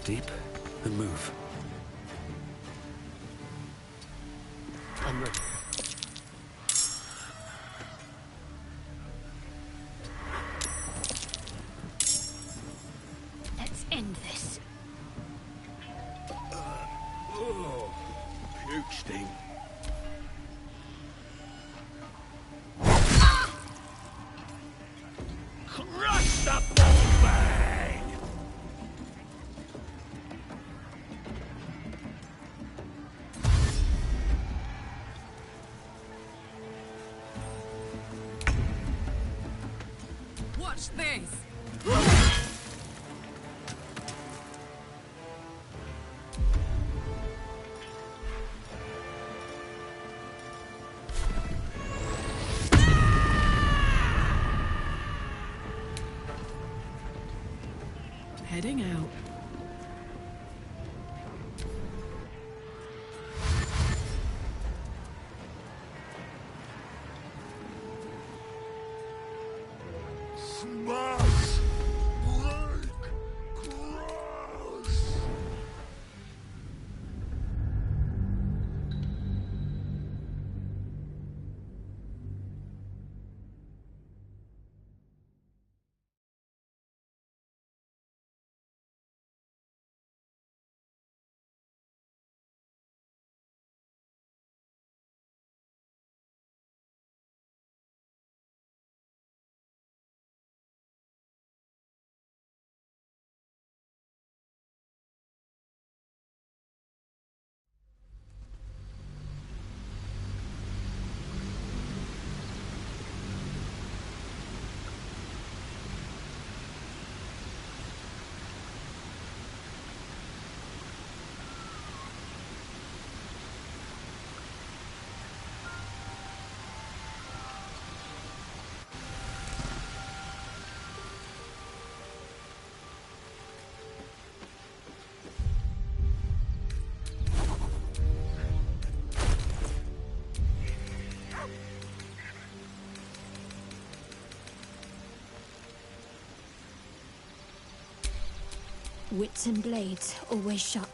deep and move. I'm ready. Let's end this. Puke sting. Crush the ball bag! Watch this! Heading out. Smash! Break! Crush! Wits and blades, always sharp.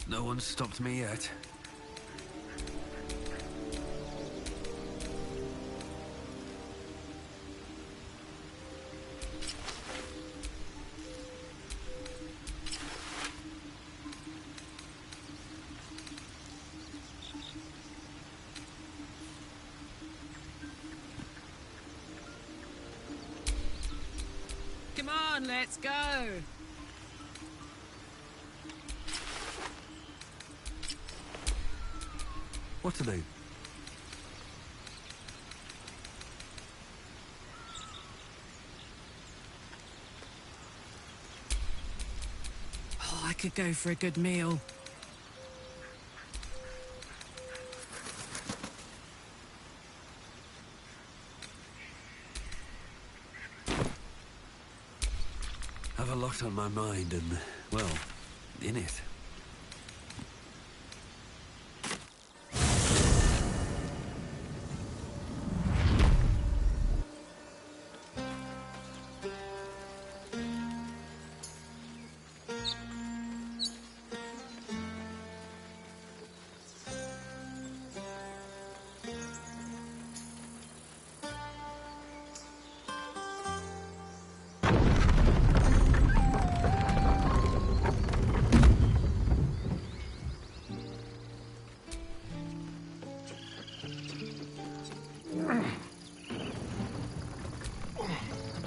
No one's stopped me yet. Come on, let's go! What are they? Oh, I could go for a good meal. Have a lot on my mind and, well, in it.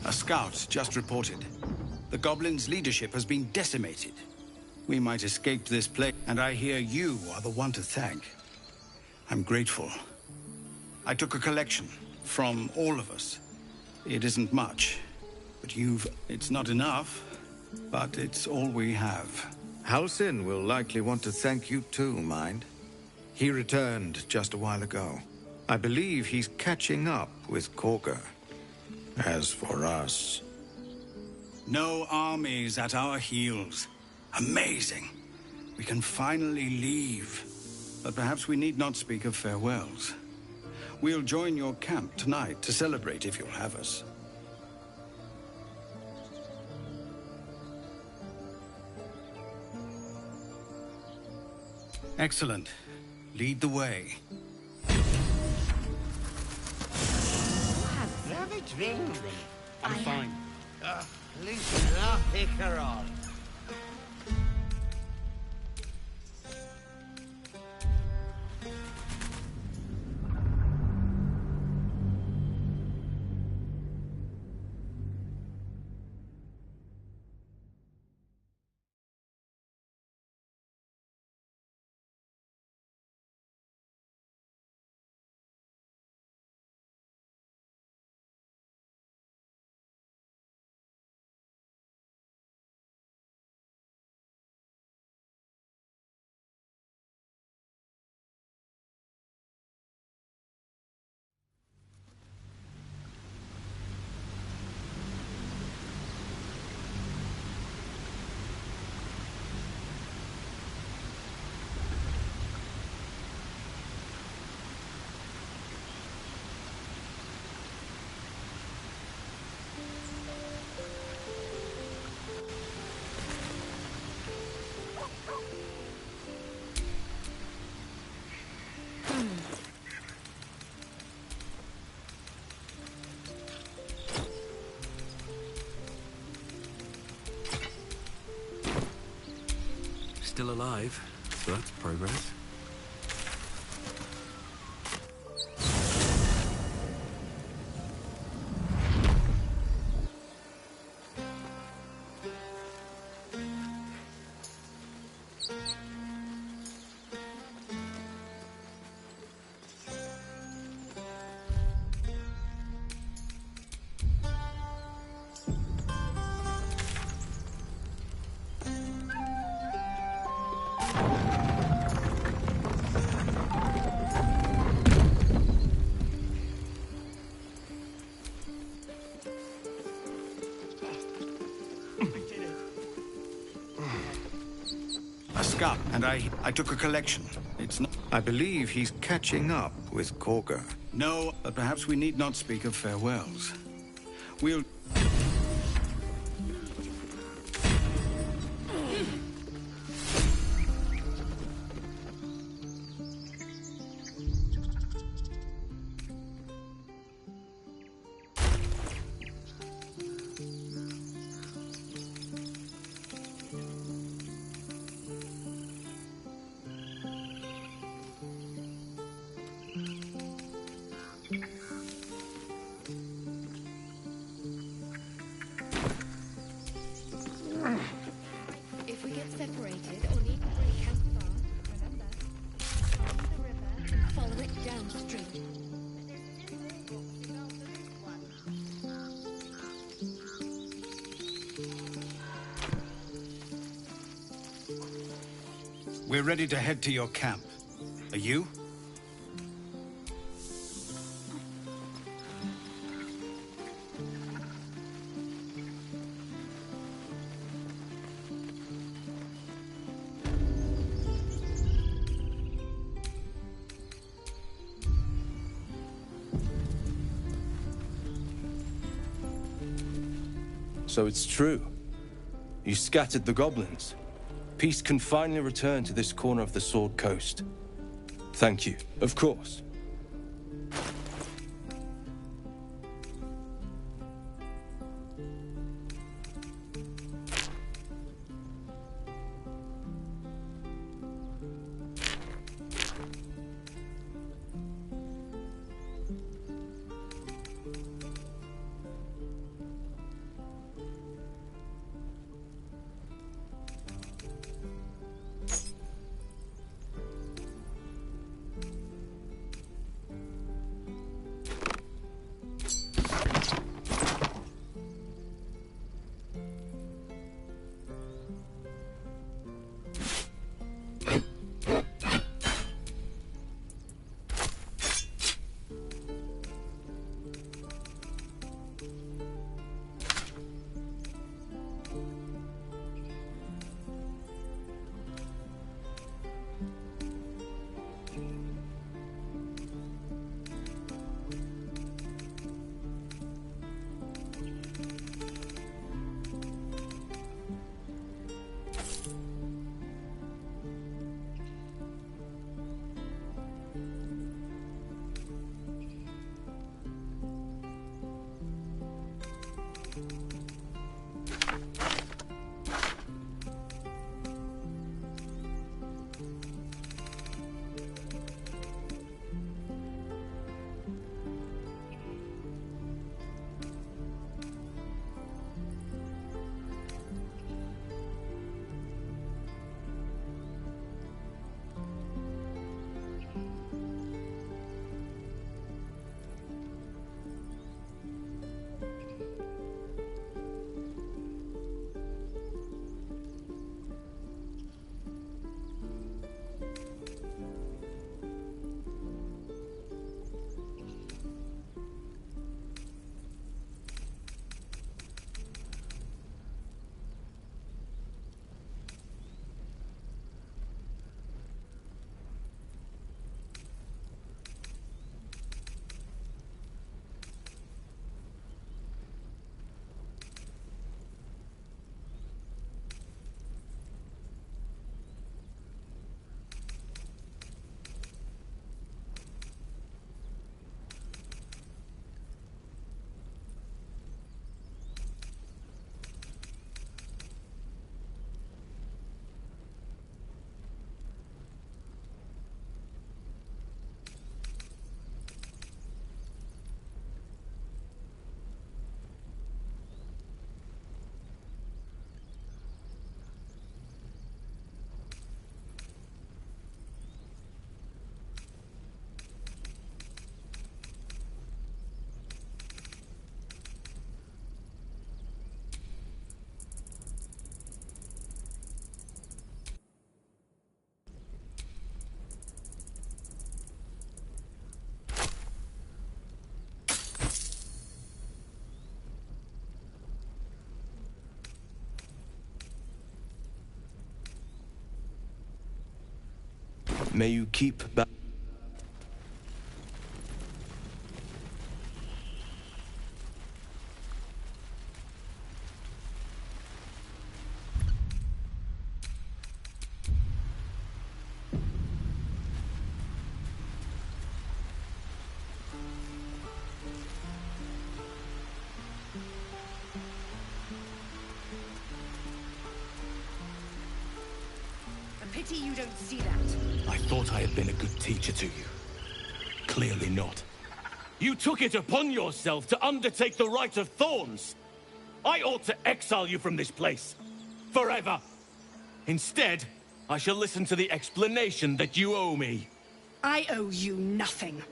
A scout just reported. The goblins' leadership has been decimated. We might escape this plague, and I hear you are the one to thank. I'm grateful. I took a collection from all of us. It isn't much, but it's not enough, but it's all we have. Halsin will likely want to thank you too, Mind. He returned just a while ago. I believe he's catching up with Korga. As for us... No armies at our heels. Amazing. We can finally leave. But perhaps we need not speak of farewells. We'll join your camp tonight to celebrate if you'll have us. Excellent. Lead the way. Have a drink. I'm fine. Listen up, Icaron. Still alive, so that's progress. And I took a collection. It's not... I believe he's catching up with Korga. No, but perhaps we need not speak of farewells. We'll... If we get separated or need to break camp far, remember, follow the river and follow it downstream. We're ready to head to your camp. Are you? So it's true. You scattered the goblins. Peace can finally return to this corner of the Sword Coast. Thank you, of course. May you keep back. A pity you don't see that. I thought I had been a good teacher to you. Clearly not. You took it upon yourself to undertake the Rite of Thorns. I ought to exile you from this place. Forever. Instead, I shall listen to the explanation that you owe me. I owe you nothing.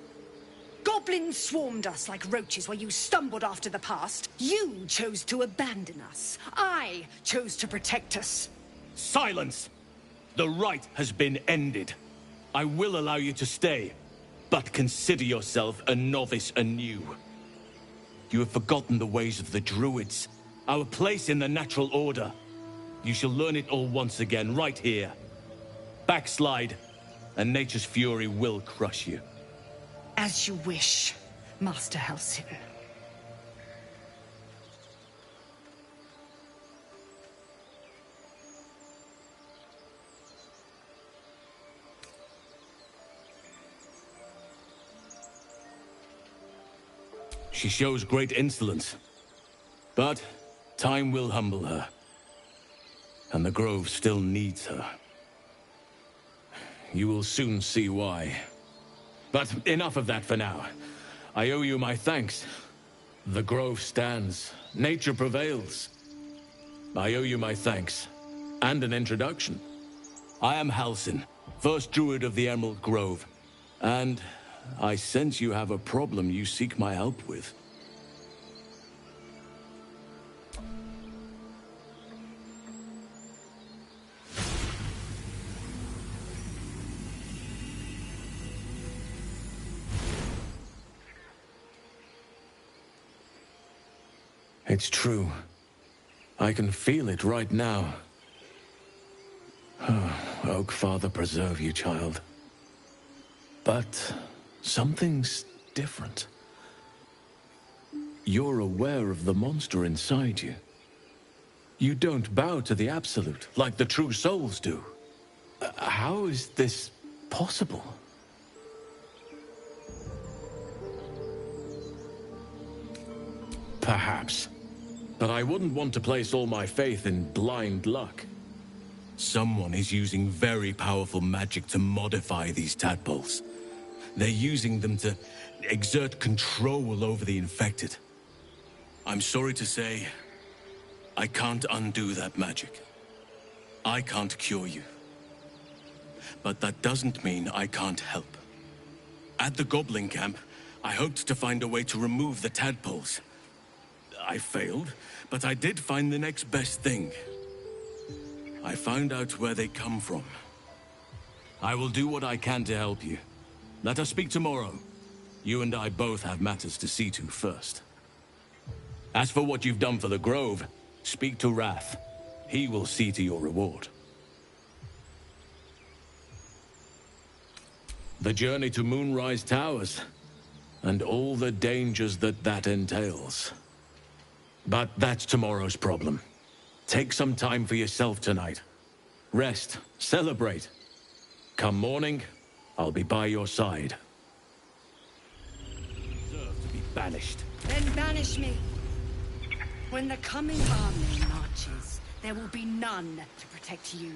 Goblins swarmed us like roaches while you stumbled after the past. You chose to abandon us. I chose to protect us. Silence! The rite has been ended. I will allow you to stay, but consider yourself a novice anew. You have forgotten the ways of the Druids, our place in the natural order. You shall learn it all once again, right here. Backslide, and nature's fury will crush you. As you wish, Master Halsin. She shows great insolence. But time will humble her. And the Grove still needs her. You will soon see why. But enough of that for now. I owe you my thanks. The Grove stands. Nature prevails. I owe you my thanks. And an introduction. I am Halsin, first druid of the Emerald Grove. And I sense you have a problem you seek my help with. It's true. I can feel it right now. Oak Father preserve you, child. But something's different. You're aware of the monster inside you. You don't bow to the Absolute like the true souls do. How is this possible? Perhaps. But I wouldn't want to place all my faith in blind luck. Someone is using very powerful magic to modify these tadpoles. They're using them to exert control over the infected. I'm sorry to say, I can't undo that magic. I can't cure you. But that doesn't mean I can't help. At the Goblin camp, I hoped to find a way to remove the tadpoles. I failed, but I did find the next best thing. I found out where they come from. I will do what I can to help you. Let us speak tomorrow. You and I both have matters to see to first. As for what you've done for the Grove, speak to Wrath. He will see to your reward. The journey to Moonrise Towers, and all the dangers that entails. But that's tomorrow's problem. Take some time for yourself tonight. Rest, celebrate. Come morning, I'll be by your side. You deserve to be banished. Then banish me. When the coming army marches, there will be none to protect you.